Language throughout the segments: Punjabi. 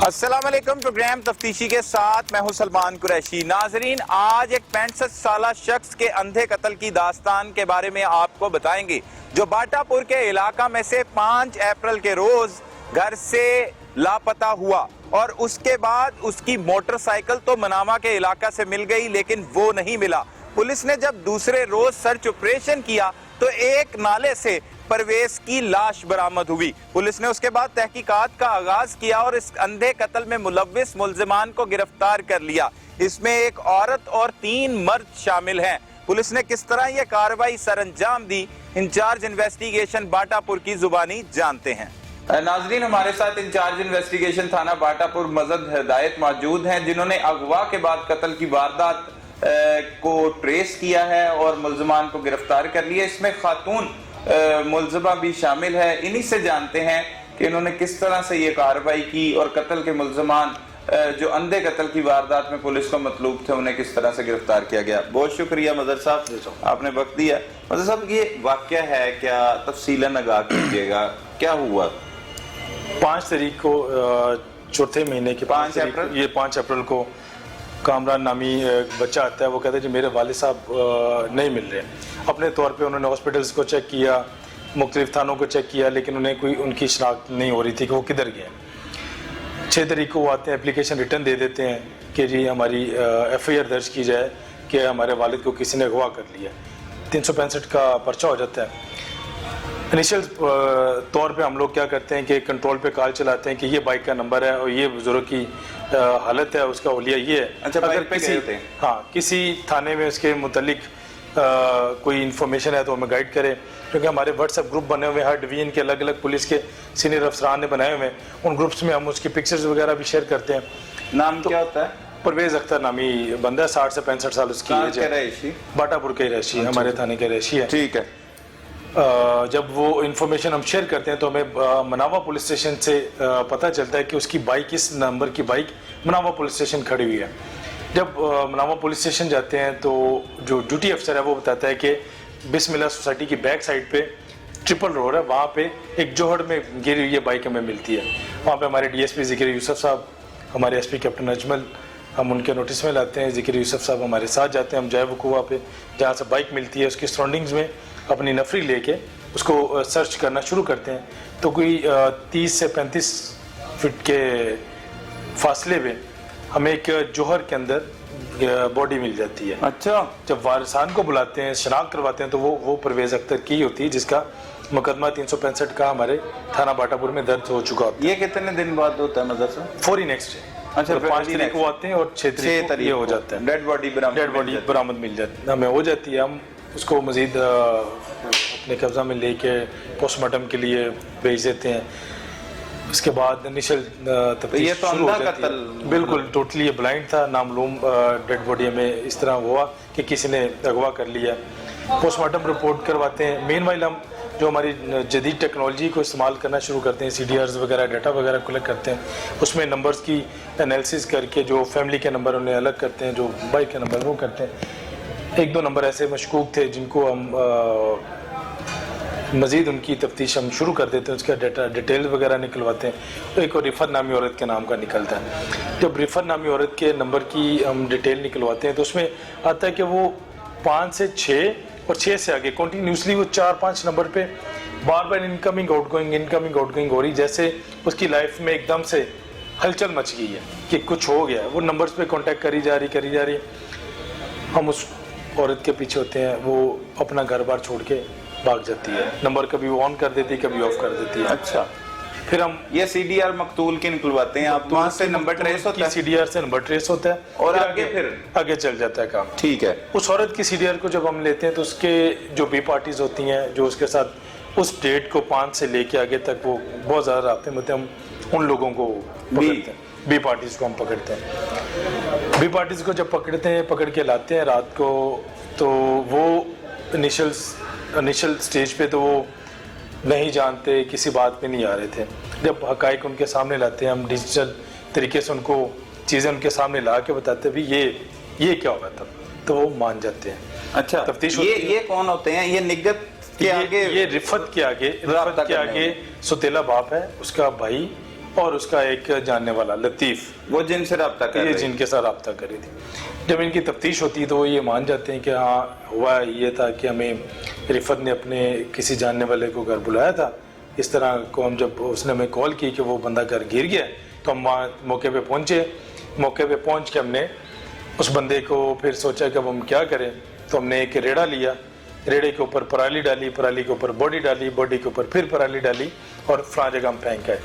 السلام علیکم، پروگرام تفتیشی کے ساتھ میں ہوں سلمان قریشی۔ ناظرین، آج ایک 65 سالہ شخص کے اندھے قتل کی داستان کے بارے میں آپ کو بتائیں گے، جو باٹا پور کے علاقہ میں سے 5 اپریل کے روز گھر سے لاپتہ ہوا اور اس کے بعد اس کی موٹر سائیکل تو منامہ کے علاقہ سے مل گئی لیکن وہ نہیں ملا۔ پولیس نے جب دوسرے روز سرچ آپریشن کیا تو ایک نالے سے پرویز کی لاش برآمد ہوئی۔ پولیس نے اس کے بعد تحقیقات کا آغاز کیا اور اس اندھے قتل میں ملوث ملزمان کو گرفتار کر لیا۔ اس میں ایک عورت اور 3 مرد شامل ہیں۔ پولیس نے کس طرح یہ کارروائی سر انجام دی، انچارج انویسٹیگیشن باٹا پور کی زبانی جانتے ہیں۔ ناظرین، ہمارے ساتھ انچارج انویسٹیگیشن تھانہ باٹا پور مزد ہدایت موجود ہیں، جنہوں نے اغوا کے بعد قتل کی واردات کو ٹریس کیا ہے اور ملزمان کو گرفتار کر لیا۔ اس میں خاتون ملزمہ بھی شامل ہے۔ انہی سے جانتے ہیں کہ انہوں نے کس طرح سے یہ کارروائی کی اور قتل کے ملزمان جو اندھے قتل کی واردات میں پولیس کو مطلوب تھے انہیں کس طرح سے گرفتار کیا گیا۔ بہت شکریہ مظہر صاحب، آپ نے وقت دیا۔ مظہر صاحب، یہ واقعہ ہے کیا؟ تفصیلاً آگاہ کیجیے گا، کیا ہوا؟ 5 تاریخ کو چوتھے مہینے کے 5 اپریل کو کامران نامی بچہ آتا ہے۔ وہ کہتا ہے کہ میرے والد صاحب نہیں مل رہے۔ اپنے طور پہ انہوں نے ہاسپٹلس کو چیک کیا، مختلف تھانوں کو چیک کیا، لیکن انہیں کوئی ان کی شناخت نہیں ہو رہی تھی کہ وہ کدھر گئے۔ 6 تاریخ کو وہ آتے ہیں، اپلیکیشن ریٹرن دے دیتے ہیں کہ جی ہماری ایف آئی آر درج کی جائے کہ ہمارے والد کو کسی نے اغوا کر لیا۔ 365 کا پرچہ ہو جاتا ہے۔ انیشل طور پہ ہم لوگ کیا کرتے ہیں کہ کنٹرول پہ کال چلاتے ہیں کہ یہ بائک کا نمبر ہے اور یہ بزرگ کی حالت ہے، اس کا حلیہ یہ ہے۔ اچھا، اگر کسی تھانے میں اس کے متعلق کوئی انفارمیشن ہے تو ہمیں گائیڈ کرے، کیونکہ ہمارے واٹس ایپ گروپ بنے ہوئے ہیں، ہر ڈویژن کے الگ الگ پولیس کے سینئر افسران نے بنائے ہوئے ہیں۔ ان گروپس میں ہم اس کی پکچرز وغیرہ بھی شیئر کرتے ہیں۔ نام کیا ہوتا ہے؟ پرویز اختر نامی بندہ ہے، 60 سے 65 سال اس کی ایج ہے، باٹا پور کے رہائشی ہے، ہمارے تھانے کے رہائشی ہے۔ ٹھیک ہے۔ جب وہ انفارمیشن ہم شیئر کرتے ہیں تو ہمیں مناوا پولیس اسٹیشن سے پتہ چلتا ہے کہ اس کی بائک، اس نمبر کی بائک مناوا پولیس اسٹیشن کھڑی ہوئی ہے۔ جب مناوا پولیس اسٹیشن جاتے ہیں تو جو ڈیوٹی افسر ہے وہ بتاتا ہے کہ بسم اللہ سوسائٹی کی بیک سائڈ پہ ٹرپل روڈ ہے، وہاں پہ ایک جوہر میں گری ہوئی یہ بائک ہمیں ملتی ہے۔ وہاں پہ ہمارے ڈی ایس پی ذکر یوسف صاحب، ہمارے ایس پی کیپٹن اجمل، ہم ان کے نوٹس میں لاتے ہیں۔ ذکر یوسف صاحب ہمارے ساتھ جاتے ہیں، ہم جائے وقوع پہ جہاں سے بائک ملتی ہے اس کی سراؤنڈنگز میں اپنی نفری لے کے اس کو سرچ کرنا شروع کرتے ہیں۔ تو کوئی 30 سے 35 فٹ کے فاصلے پہ ہمیں ایک جوہر کے اندر باڈی مل جاتی ہے۔ اچھا، جب وارثان کو بلاتے ہیں، شناخت کرواتے ہیں تو وہ پرویز اختر کی ہوتی ہے، جس کا مقدمہ 365 کا ہمارے تھانہ باٹا پور میں درج ہو چکا ہوتا ہے۔ یہ کتنے دن بعد ہوتا ہے مظہر صاحب؟ فوری نیکسٹ ڈے۔ اچھا، 5 تاریخ کو آتے ہیں اور 6 تاریخ کو ہو جاتا ہے، ڈیڈ باڈی برآمد مل جاتی ہے، ہمیں ہو جاتی ہے۔ ہم اس کو مزید اپنے قبضہ میں لے کے پوسٹ مارٹم کے لیے بھیج دیتے ہیں۔ اس کے بعد انیشل تفتیش شروع ہو جاتی ہے۔ بالکل ٹوٹلی یہ بلائنڈ تھا، نامعلوم ڈیڈ باڈی ہمیں اس طرح ہوا کہ کسی نے اغوا کر لیا۔ پوسٹ مارٹم رپورٹ کرواتے ہیں۔ مین وائل ہم جو ہماری جدید ٹیکنالوجی کو استعمال کرنا شروع کرتے ہیں، CDRs وغیرہ ڈیٹا وغیرہ کلیکٹ کرتے ہیں، اس میں نمبرز کی انالیسس کر کے جو فیملی کے نمبر انہیں الگ کرتے ہیں، جو بائک کے نمبر وہ کرتے ہیں۔ 1-2 نمبر ایسے مشکوک تھے جن کو ہم مزید ان کی تفتیش ہم شروع کر دیتے ہیں، اس کا ڈیٹیل وغیرہ نکلواتے ہیں۔ ایک اور رفت نامی عورت کے نام کا نکلتا ہے۔ جب رفت نامی عورت کے نمبر کی ہم ڈیٹیل نکلواتے ہیں تو اس میں آتا ہے کہ وہ 5 سے 6 اور 6 سے آگے کنٹینیوسلی وہ 4-5 نمبر پہ بار بار انکمنگ آؤٹ گوئنگ ہو رہی، جیسے اس کی لائف میں ایک دم سے ہلچل مچ گئی ہے کہ کچھ ہو گیا ہے۔ وہ نمبرز پہ کانٹیکٹ کری جا رہی۔ ہم اس عورت کے پیچھے ہوتے ہیں، وہ اپنا گھر بار چھوڑ کے بھاگ جاتی ہے، نمبر کبھی آن کر دیتی ہے کبھی آف کر دیتی ہے۔ اچھا، پھر ہم یہ CDR مقتول کے نکلواتے ہیں، آپ وہاں سے نمبر ٹریس ہوتا ہے، CDR سے نمبر ٹریس ہوتا ہے اور آگے چل جاتا ہے کام۔ ٹھیک ہے۔ اس عورت کی CDR کو جب ہم لیتے ہیں تو اس کے جو بی پارٹیز ہوتی ہیں جو اس کے ساتھ اس ڈیٹ کو 5 سے لے کے آگے تک وہ بہت زیادہ رابطے میں ہوتے ہیں، ہم ان لوگوں کو پکڑتے ہیں، بی پارٹیز کو ہم پکڑتے ہیں۔ بی پارٹیز کو جب پکڑ کے لاتے ہیں رات کو، تو وہ انیشل سٹیج پہ تو وہ نہیں جانتے، کسی بات پہ نہیں آ رہے تھے۔ جب حقائق ان کے سامنے لاتے ہیں، ہم ڈیجیٹل طریقے سے ان کو چیزیں ان کے سامنے لا کے بتاتے ہیں بھی یہ کیا ہوا تھا، تو وہ مان جاتے ہیں۔ اچھا، تفتیش یہ کون ہوتے ہیں؟ یہ نگت کے آگے، یہ رفت کے آگے سوتیلا باپ ہے، اس کا بھائی اور اس کا ایک جاننے والا لطیف، وہ جن سے رابطہ کر یہ رہے جن کے ساتھ رابطہ کری تھی. جب ان کی تفتیش ہوتی ہے تو وہ یہ مان جاتے ہیں کہ ہاں ہوا یہ تھا کہ ہمیں رفت نے اپنے کسی جاننے والے کو گھر بلایا تھا. اس طرح کو ہم جب اس نے ہمیں کال کی کہ وہ بندہ گھر گر گیا تو ہم وہاں موقع پہ پہنچے. موقع پہ پہنچ کے ہم نے اس بندے کو پھر سوچا کہ اب ہم کیا کریں، تو ہم نے ایک ریڑا لیا، ریڑے کے اوپر پرالی ڈالی، پرالی کے اوپر باڈی ڈالی، باڈی کے اوپر پھر پرالی ڈالی اور فلاں جگہ ہم پھینک گئے.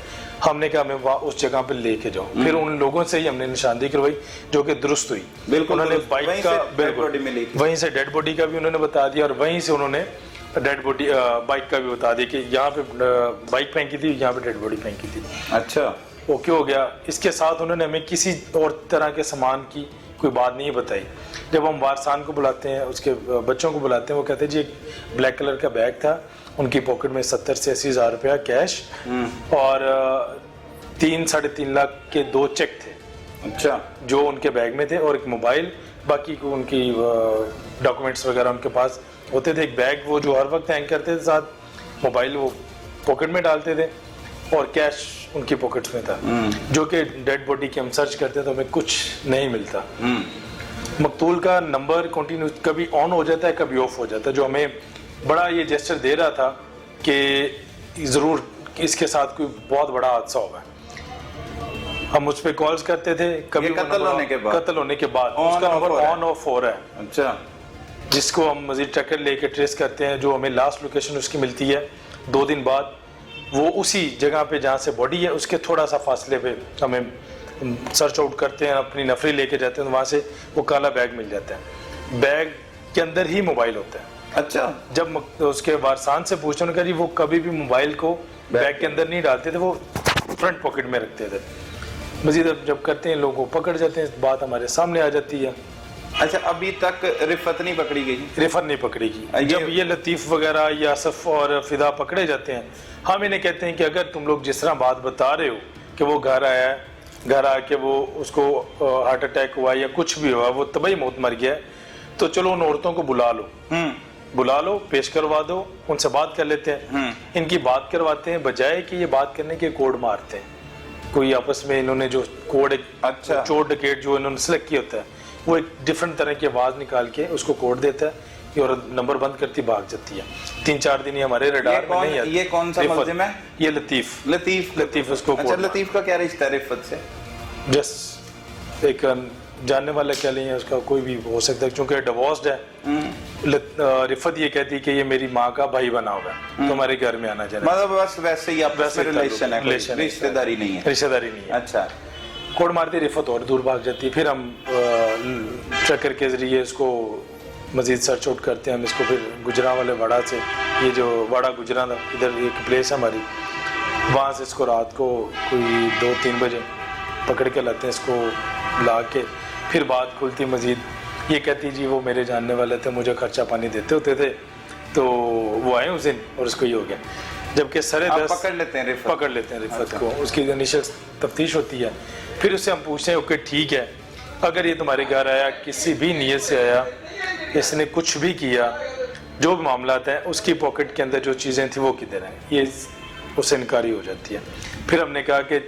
ہم نے کہا ہمیں اس جگہ پہ لے کے جاؤ. پھر ان لوگوں سے ہی ہم نے نشاندہی کروائی جو کہ درست ہوئی. بالکل انہوں نے درست. بائک وہیں کا سے ڈیڈ باڈی ملی تھی. وہیں سے ڈیڈ باڈی کا بھی انہوں نے بتا دیا اور وہیں سے انہوں نے ڈیڈ باڈی بائک کا بھی بتا دیا کہ یہاں پہ بائک پھینکی تھی، یہاں پہ ڈیڈ باڈی پھینکی تھی. اچھا اوکے ہو گیا. اس کے ساتھ انہوں نے ہمیں کسی اور طرح کے سامان کی کوئی بات نہیں بتائی. جب ہم وارثان کو بلاتے ہیں، اس کے بچوں کو بلاتے ہیں، وہ کہتے ہیں جی ایک بلیک کلر کا بیگ تھا، ان کی پاکٹ میں 70 سے 80 ہزار روپیہ کیش اور 3-3.5 لاکھ کے 2 چیک تھے. اچھا جو ان کے بیگ میں تھے اور ایک موبائل، باقی کو ان کی ڈاکومنٹس وغیرہ ان کے پاس ہوتے تھے. ایک بیگ وہ جو ہر وقت ہینگ کرتے تھے ساتھ، موبائل وہ پاکٹ میں ڈالتے تھے اور کیش ان کی پاکٹس میں تھا. جو کہ ڈیڈ باڈی کی ہم سرچ کرتے ہیں تو ہمیں کچھ نہیں ملتا. مقتول کا نمبر کنٹینیو کبھی آن ہو جاتا ہے کبھی آف ہو جاتا ہے، جو ہمیں بڑا یہ جیسچر دے رہا تھا کہ ضرور اس کے ساتھ کوئی بہت بڑا حادثہ ہوگا. ہم اس پہ کالز کرتے تھے، کبھی قتل ہونے کے بعد اس کا نمبر آن آف ہو رہا ہے. اچھا جس کو ہم مزید ٹریکر لے کے ٹریس کرتے ہیں. جو ہمیں لاسٹ لوکیشن اس کی ملتی ہے 2 دن بعد، وہ اسی جگہ پہ جہاں سے باڈی ہے اس کے تھوڑا سا فاصلے پہ ہمیں سرچ آؤٹ کرتے ہیں، اپنی نفری لے کے جاتے ہیں. وہاں سے وہ کالا بیگ مل جاتا ہے، بیگ کے اندر ہی موبائل ہوتا ہے. اچھا جب اس کے وارثان سے پوچھا، انہوں نے کہا جی وہ کبھی بھی موبائل کو بیگ کے اندر نہیں ڈالتے تھے، وہ فرنٹ پاکٹ میں رکھتے تھے. مزید جب کرتے ہیں لوگوں کو پکڑ جاتے ہیں، بات ہمارے سامنے آ جاتی ہے. اچھا ابھی تک رفت نہیں پکڑی گئی؟ رفت نہیں پکڑی گئی. جب یہ لطیف وغیرہ یا آصف اور فدا پکڑے جاتے ہیں، ہم انہیں کہتے ہیں کہ اگر تم لوگ جس طرح بات بتا رہے ہو کہ وہ گھر آیا ہے، گھر آ کے وہ اس کو ہارٹ اٹیک ہوا یا کچھ بھی ہوا، وہ طبعی موت مر گیا ہے، تو چلو ان عورتوں کو بلا لو، پیش کروا دو، ان سے بات کر لیتے ہیں. ان کی بات کرواتے ہیں، بجائے کہ یہ بات کرنے کے کوڈ مارتے ہیں. کوئی آپس میں انہوں نے جو کوڈ چور ڈکیٹ جو انہوں نے سلیکٹ کیا ہوتا ہے، وہ ایک ڈفرنٹ طرح کی آواز نکال کے اس کو کوڈ دیتا ہے، یہ عورت نمبر بند کرتی بھاگ جاتی ہے. 3-4 دن یہ ہمارے ریڈار میں نہیں آتی. یہ کون سا ملزم ہے؟ یہ لطیف اس کو. اچھا لطیف کا کیا رشتہ ہے رفت سے؟ جس ایک جاننے والا کہہ لیں، اس کا کوئی بھی ہو سکتا ہے چونکہ ڈیورسڈ ہے. رفت یہ کہتی کہ یہ میری ماں کا بھائی بنا ہوگا تو ہمارے گھر میں آنا جانا، مطلب بس ویسے ہی آپس میں ریلیشن ہے، رشتہ داری نہیں ہے. رشتہ داری نہیں ہے. اچھا کوڑ مارتی رفت اور دور بھاگ جاتی ہے. پھر ہم ٹریکر کے ذریعے اس کو مزید سرچ آؤٹ کرتے ہیں. ہم اس کو پھر گجرا والے واڑہ سے، یہ جو واڑہ گجرا ادھر ایک پلیس ہے ہماری، وہاں سے اس کو رات کو کوئی 2-3 بجے پکڑ کے لاتے ہیں. اس کو لا کے پھر بات کھلتی مزید. یہ کہتی جی وہ میرے جاننے والے تھے، مجھے خرچہ پانی دیتے ہوتے تھے، تو وہ آئے اس دن اور اس کو یہ ہو گیا. جبکہ سرے دس پکڑ لیتے ہیں رفت کو. اس کی انیشل تفتیش ہوتی ہے. پھر اس سے ہم پوچھتے ہیں اوکے ٹھیک ہے، اگر یہ تمہارے گھر آیا کسی بھی نیت سے آیا، اس نے کچھ بھی کیا، جو بھی معاملات ہیں، اس کی پاکٹ کے اندر جو چیزیں تھیں وہ کدھر ہیں؟ یہ اس سے انکاری ہو جاتی ہے. پھر ہم نے کہا کہ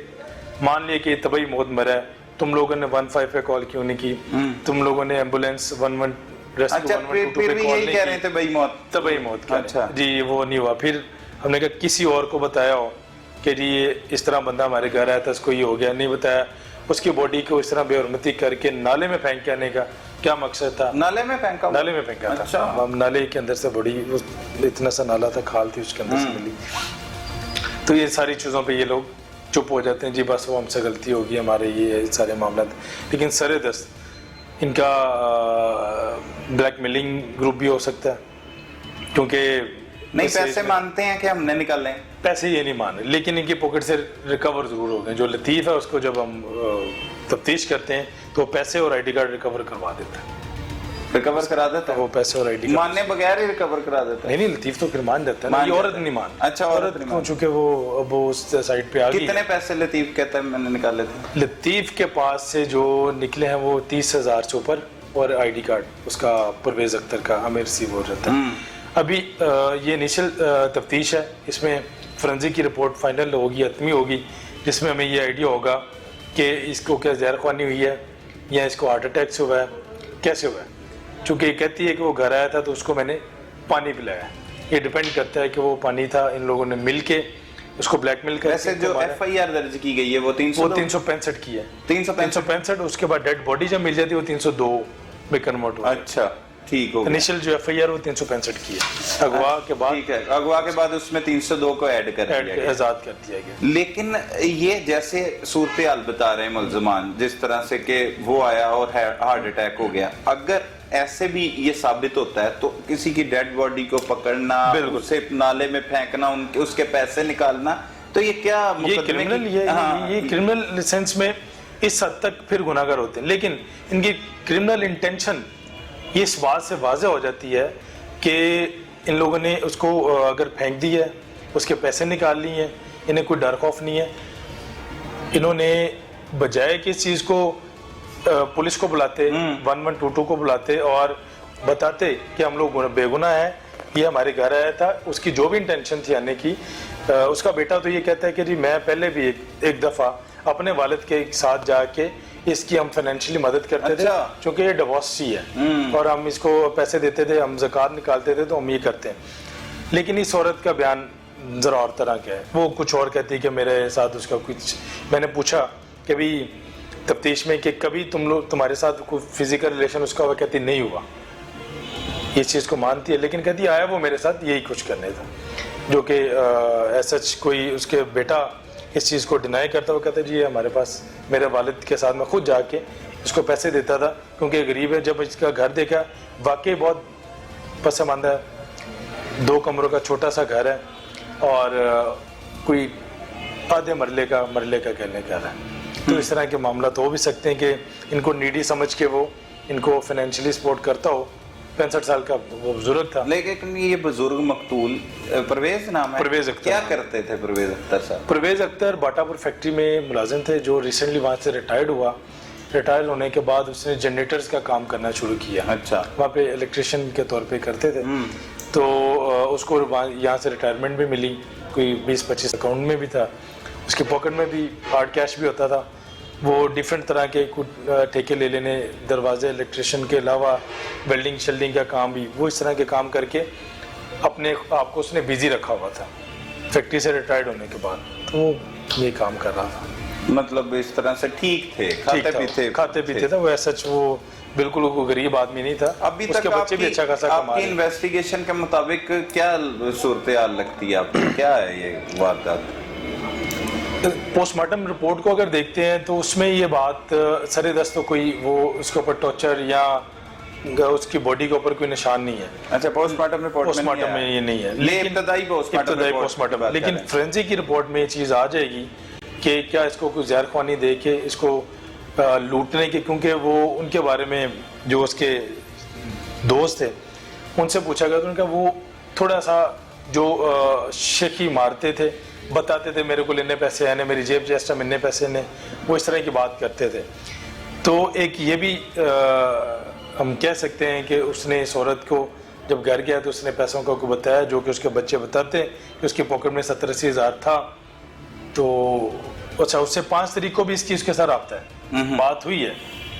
مان لیے کہ یہ طبعی موت مرا ہے، تم لوگوں نے 15 پہ کال کیوں نہیں کی؟ تم لوگوں نے ایمبولینس 11 اچھا پھر بھی یہی کہہ رہے تھے طبعی موت جی وہ نہیں ہوا. پھر ہم نے کہا کسی اور کو بتایا ہو کہ جی یہ اس طرح بندہ ہمارے گھر آیا تھا، اس کو یہ ہو گیا؟ نہیں بتایا. اس کی باڈی کو اس طرح بے حرمتی کر کے نالے میں پھینک کے آنے کا کیا مقصد تھا؟ نالے میں پھینکا تھا. ہم نالے کے اندر سے بڑی اتنا سا نالا تھا، کھال تھی اس کے اندر سے ملی. تو یہ ساری چیزوں پہ یہ لوگ چپ ہو جاتے ہیں، جی بس وہ ہم سے غلطی ہوگی، ہمارے یہ سارے معاملات. لیکن سر دست ان کا بلیک میلنگ گروپ بھی ہو سکتا ہے، کیونکہ نہیں پیسے مانتے ہیں کہ ہم نے نکالیں. پیسے یہ نہیں مان رہے، لیکن ان کی پاکٹ سے ریکور ضرور ہو گئے. جو لطیف ہے اس کو جب ہم تفتیش کرتے ہیں تو پیسے اور آئی ڈی کارڈ ریکور کروا دیتا ہے. ریکور کرا دیتا ہے؟ وہ پیسے اور آئی ڈی ماننے بغیر ہی ریکور کرا دیتا ہے؟ نہیں لطیف تو پھر مان جاتا ہے. یہ عورت نہیں مان. اچھا عورت نہیں مان. چونکہ وہ اب اس سائٹ پہ آ گئی. کتنے پیسے لطیف کہتا ہے میں نے نکالے تھے؟ لطیف کے پاس سے جو نکلے ہیں وہ 30,000 سے اوپر، اور آئی ڈی کارڈ اس کا پرویز اختر کا ہمیں ریسیو ہو جاتا ہے. ابھی یہ انیشل تفتیش ہے، اس میں فرنزی کی رپورٹ فائنل ہوگی، حتمی ہوگی جس میں ہمیں یہ آئیڈیا ہوگا کہ اس کو کیا زہر خوانی ہوئی ہے یا اس کو ہارٹ اٹیک سے ہوا ہے, کیسے ہوا ہے. چونکہ یہ کہتی ہے کہ وہ گھر آیا تھا تو اس کو میں نے پانی پلایا. یہ ڈیپینڈ کرتا ہے کہ وہ پانی تھا ان لوگوں نے مل کے اس کو بلیک میل کر. ویسے جو ایف آئی آر درج کی گئی ہے وہ 365 کی ہے. 365. اس کے بعد ڈیڈ باڈی جب مل جاتی ہے وہ 302 میں کنورٹ ہو. اچھا ٹھیک ہو. انیشل جو ایف آئی آر وہ 365 کی ہے. اغوا کے بعد ٹھیک ہے, اغوا کے بعد اس میں 302 کو ایڈ کر دیا گیا, آزاد کر دیا گیا. لیکن یہ جیسے صورتحال بتا رہے ہیں ملزمان جس طرح سے کہ وہ آیا اور ہارٹ اٹیک ہو گیا, اگر ایسے بھی یہ ثابت ہوتا ہے تو کسی کی ڈیڈ باڈی کو پکڑنا, اسے نالے میں پھینکنا, اس کے پیسے نکالنا, تو یہ کیا مقدمے کی؟ یہ کرمنل سینس میں اس حد تک پھر گناہ گار ہوتے ہیں, لیکن ان کی کرمنل انٹینشن یہ اس بات سے واضح ہو جاتی ہے کہ ان لوگوں نے اس کو اگر پھینک دی ہے, اس کے پیسے نکال لی ہیں, انہیں کوئی ڈر خوف نہیں ہے. انہوں نے بجائے کہ اس چیز کو پولیس کو بلاتے, 1122 کو بلاتے اور بتاتے کہ ہم لوگ بے گناہ ہیں, یہ ہمارے گھر آیا تھا, اس کی جو بھی انٹینشن تھی آنے کی. اس کا بیٹا تو یہ کہتا ہے کہ جی میں پہلے بھی ایک دفعہ اپنے والد کے ساتھ جا کے اس کی ہم فائنینشلی مدد کرتے تھے, چونکہ یہ ڈیورسی ہے اور ہم اس کو پیسے دیتے تھے, ہم زکوٰۃ نکالتے تھے, تو ہم یہ کرتے ہیں. لیکن اس عورت کا بیان ذرا اور طرح کا ہے. وہ کچھ اور کہتی ہے کہ میرے ساتھ اس کا کچھ, میں نے پوچھا کہ بھی تفتیش میں کہ کبھی تمہارے ساتھ کوئی فزیکل ریلیشن اس کا ہوا, کہتی نہیں ہوا. یہ چیز کو مانتی ہے, لیکن کہتی آیا وہ میرے ساتھ یہی کچھ کرنے تھا, جو کہ ایسا کوئی اس کے بیٹا اس چیز کو ڈینائی کرتا. وہ کہتا ہے جی ہمارے پاس میرے والد کے ساتھ میں خود جا کے اس کو پیسے دیتا تھا, کیونکہ غریب ہے. جب اس کا گھر دیکھا, واقعی بہت پسماندہ ہے, 2 کمروں کا چھوٹا سا گھر ہے اور کوئی آدھے مرلے کا کہنے کا ہے. تو اس طرح کے معاملات ہو بھی سکتے ہیں کہ ان کو نیڈی سمجھ کے وہ ان کو فائنینشلی سپورٹ کرتا ہو. 65 سال کا وہ بزرگ تھا. لیکن یہ بزرگ مقتول پرویز نام ہے, پرویز اختر, کیا کرتے تھے پرویز اختر صاحب؟ پرویز اختر باٹا پور فیکٹری میں ملازم تھے, جو ریسنٹلی وہاں سے ریٹائرڈ ہوا. ریٹائر ہونے کے بعد اس نے جنریٹرز کا کام کرنا شروع کیا. اچھا. وہاں پہ الیکٹریشین کے طور پہ کرتے تھے. تو اس کو یہاں سے ریٹائرمنٹ بھی ملی, کوئی 20-25 اکاؤنٹ میں بھی تھا, اس کی پاکٹ میں بھی ہارڈ کیش بھی ہوتا تھا. وہ ڈیفرنٹ طرح کے ٹھیکے لے لینے, دروازے الیکٹریشین کے علاوہ ویلڈنگ شیلڈنگ کا کام بھی, وہ اس طرح کے کام کر کے اپنے آپ کو اس نے بیزی رکھا ہوا تھا فیکٹری سے ریٹائرڈ ہونے کے بعد. تو وہ یہ کام کر رہا تھا, مطلب اس طرح سے ٹھیک تھے, کھاتے پیتے تھا. وہ ایسا وہ بالکل غریب آدمی نہیں تھا. ابھی تک بچے بھی اچھا خاصا آپ کی انویسٹیگیشن کے مطابق کیا صورتحال لگتی ہے آپ کو, کیا ہے یہ واردات؟ پوسٹ مارٹم رپورٹ کو اگر دیکھتے ہیں تو اس میں یہ بات سر دست تو کوئی وہ اس کے اوپر ٹارچر یا اس کی باڈی کے اوپر کوئی نشان نہیں ہے. اچھا, پوسٹ مارٹم رپورٹ میں یہ نہیں ہے, ابتدائی پوسٹ مارٹم. لیکن فورینسک کی رپورٹ میں یہ چیز آ جائے گی کہ کیا اس کو کوئی زہر خوانی دے کے اس کو لوٹنے کے, کیونکہ وہ ان کے بارے میں جو اس کے دوست تھے ان سے پوچھا گیا تو ان کا وہ تھوڑا سا جو شیخی مارتے تھے, بتاتے تھے میرے کو لینے پیسے آنے, میری جیب جیسٹا ملنے پیسے نے, وہ اس طرح کی بات کرتے تھے. تو ایک یہ بھی ہم کہہ سکتے ہیں کہ اس نے اس عورت کو جب گھر گیا تو اس نے پیسوں کا کو بتایا, جو کہ اس کے بچے بتاتے کہ اس کی پاکٹ میں 70-80 ہزار تھا. تو اچھا, اس سے 5 تاریخ کو بھی اس کے ساتھ رابطہ ہے, بات ہوئی ہے.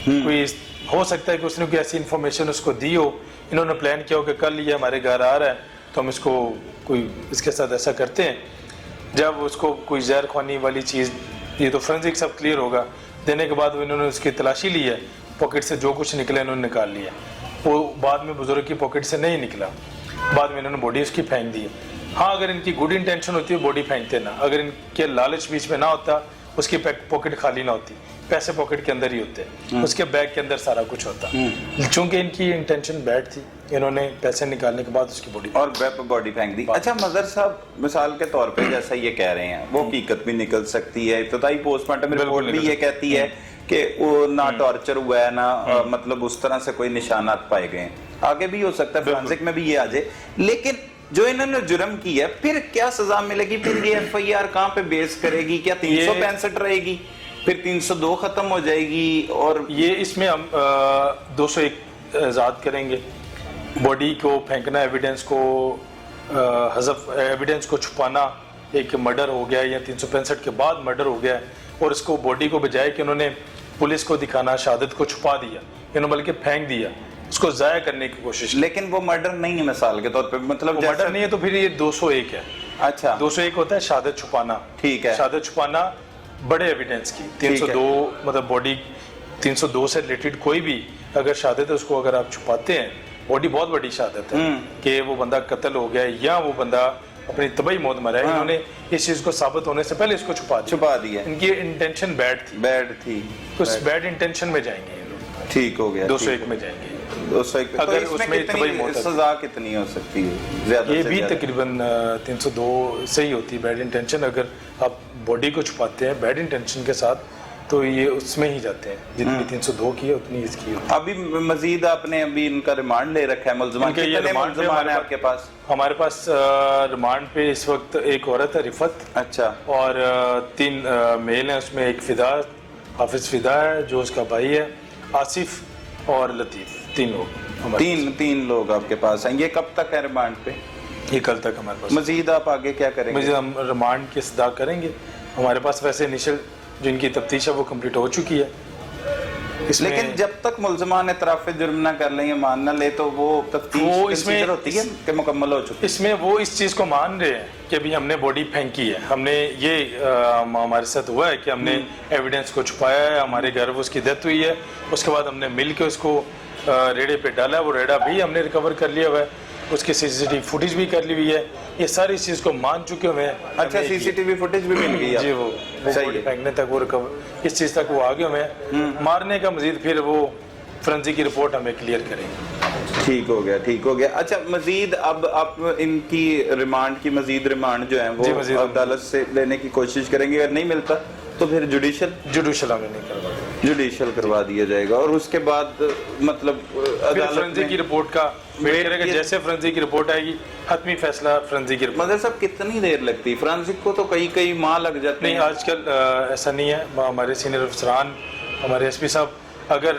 کوئی ہو سکتا ہے کہ اس نے کوئی ایسی انفارمیشن اس کو دی ہو, انہوں نے پلان کیا ہو کہ کل یہ ہمارے گھر آ رہا ہے تو ہم اس کو کوئی اس کے ساتھ ایسا کرتے ہیں. جب اس کو کوئی زہر خوانی والی چیز, یہ تو فرینزک سب کلیئر ہوگا, دینے کے بعد انہوں نے اس کی تلاشی لی ہے, پاکٹ سے جو کچھ نکلے انہوں نے نکال لیا. وہ بعد میں بزرگ کی پاکٹ سے نہیں نکلا, بعد میں انہوں نے باڈی اس کی پھینک دی. ہاں, اگر ان کی گڈ انٹینشن ہوتی ہے باڈی پھینکتے نا, اگر ان کے لالچ بیچ میں نہ ہوتا, اس کی پاکٹ خالی نہ ہوتی, پیسے پاکٹ کے اندر ہی ہوتے, اس کے بیگ کے اندر سارا کچھ ہوتا. چونکہ ان کی انٹینشن بیڈ تھی, انہوں نے پیسے نکالنے کے بعد اس کی باڈی پھینک دی. اچھا مظہر صاحب, مثال کے طور پہ جیسا یہ کہہ رہے ہیں, وہ حقیقت بھی نکل سکتی ہے. ابتدائی پوسٹ مارٹم رپورٹ بھی یہ کہتی ہے کہ وہ نہ ٹارچر ہوا ہے, نہ مطلب اس طرح سے کوئی نشانات پائے گئے ہیں. آگے بھی ہو سکتا ہے فرانسک میں بھی یہ آ جائے, لیکن جو انہوں نے جرم کی ہے پھر کیا سزا ملے گی؟ پھر یہ ایف آئی آر کہاں پہ بیس کرے گی؟ کیا 365 رہے گی, پھر 302 ختم ہو جائے گی؟ اور یہ اس میں ہم 201 ایجاد کریں گے. باڈی کو پھینکنا, ایویڈنس کو حذف, ایویڈنس کو چھپانا, एक मर्डर हो गया या 365 के बाद मर्डर हो गया और इसको बॉडी को बजाय कि उन्होंने पुलिस को दिखाना, शहादत को छुपा दिया, इन्होंने बल्कि फेंक दिया, उसको जाया करने की कोशिश। लेकिन वो मर्डर नहीं है मिसाल के तौर पे, मतलब मर्डर नहीं है तो फिर ये 201 है। अच्छा, 201 होता है शहादत छुपाना। ठीक है, शहादत छुपाना बड़े एविडेंस की। 302 मतलब बॉडी 302 से रिलेटेड कोई भी अगर शहादत है उसको अगर आप छुपाते हैं, बॉडी बहुत बड़ी शहादत है कि वो बंदा कत्ल हो गया या वो बंदा अपनी तबाही मौत मरा है। इन्होंने इस चीज को साबित होने से पहले इसको छुपा दिया। इनकी इंटेंशन बैड थी, उस बैड इंटेंशन में जाएंगे ये लोग। ठीक हो गया, 201 में जाएंगे। 201 अगर तो उसमें तबाही मौत सजा कितनी हो सकती है? ज्यादा ये से भी ज्यादा? तकरीबन 302 से ही होती है बैड इंटेंशन। अगर आप बॉडी को छुपाते हैं बैड इंटेंशन के साथ तो ये उसमें ही जाते हैं। जितनी 302 की है उतनी इसकी है। अभी मजीद आपने अभी इनका रिमांड ले रखा है मुल्ज़मान? कितने मुल्ज़मान है आपके पास? हमारे पास रिमांड पे इस वक्त एक औरत है रिफत। अच्छा। और 3 मेल हैं, उसमें एक फिदा, हाफिज फिदा है जो उसका भाई है, आसिफ और लतीफ, 3 लोग। तीन लोग आपके पास हैं। ये कब तक है रिमांड पे? ये कल तक हमारे पास। मजीद आप आगे क्या करेंगे? मजीद हम रिमांड की सदा करेंगे। हमारे पास वैसे इनिशियल जो इनकी तफ्तीश है वो कंप्लीट हो चुकी है। लेकिन जब तक मुल्ज़मान एतराफ़ जुर्म ना कर लें या मान ना ले तो वो तफ्तीश इसमें होती है कि मुकम्मल हो चुकी है। इसमें वो इस चीज़ को मान रहे हैं कि अभी हमने बॉडी फेंकी है, हमने ये हमारे साथ हुआ है कि हमने एविडेंस को छुपाया है, हमारे घर वो उसकी डेथ हुई है, उसके बाद हमने मिल के उसको रेड़े पे डाला, वो रेड़ा भी हमने रिकवर कर लिया हुआ है, उसकी सीसीटीवी फुटेज भी कर ली हुई है, ये सारी चीज़ को मान चुके हुए हैं। अच्छा, सीसीटीवी फुटेज भी मिल गई है? जी, वो बॉडी फेंकने तक वो रिकवर, इस चीज़ तक वो आगे हुए हैं। मारने का मजीद फिर वो फोरेंसिक की रिपोर्ट हमें क्लियर करेंगे। ठीक हो गया, ठीक हो गया। अच्छा, मजीद अब आप इनकी रिमांड की मजीद रिमांड जो है वो अदालत से लेने की कोशिश करेंगे, अगर नहीं मिलता तो फिर जुडिशल हमें नहीं करवा, जुडिशल करवा दिया जाएगा और उसके बाद मतलब अदालत की रिपोर्ट का वेट करेगा। जैसे फोरेंसिक की रिपोर्ट आएगी हतमी फैसला फोरेंसिक की रिपोर्ट। मतलब साहब कितनी देर लगती है फोरेंसिक को? तो कई माह लग जाते हैं। नहीं, आजकल ऐसा नहीं है। हमारे सीनियर अफसरान, हमारे एसपी साहब, अगर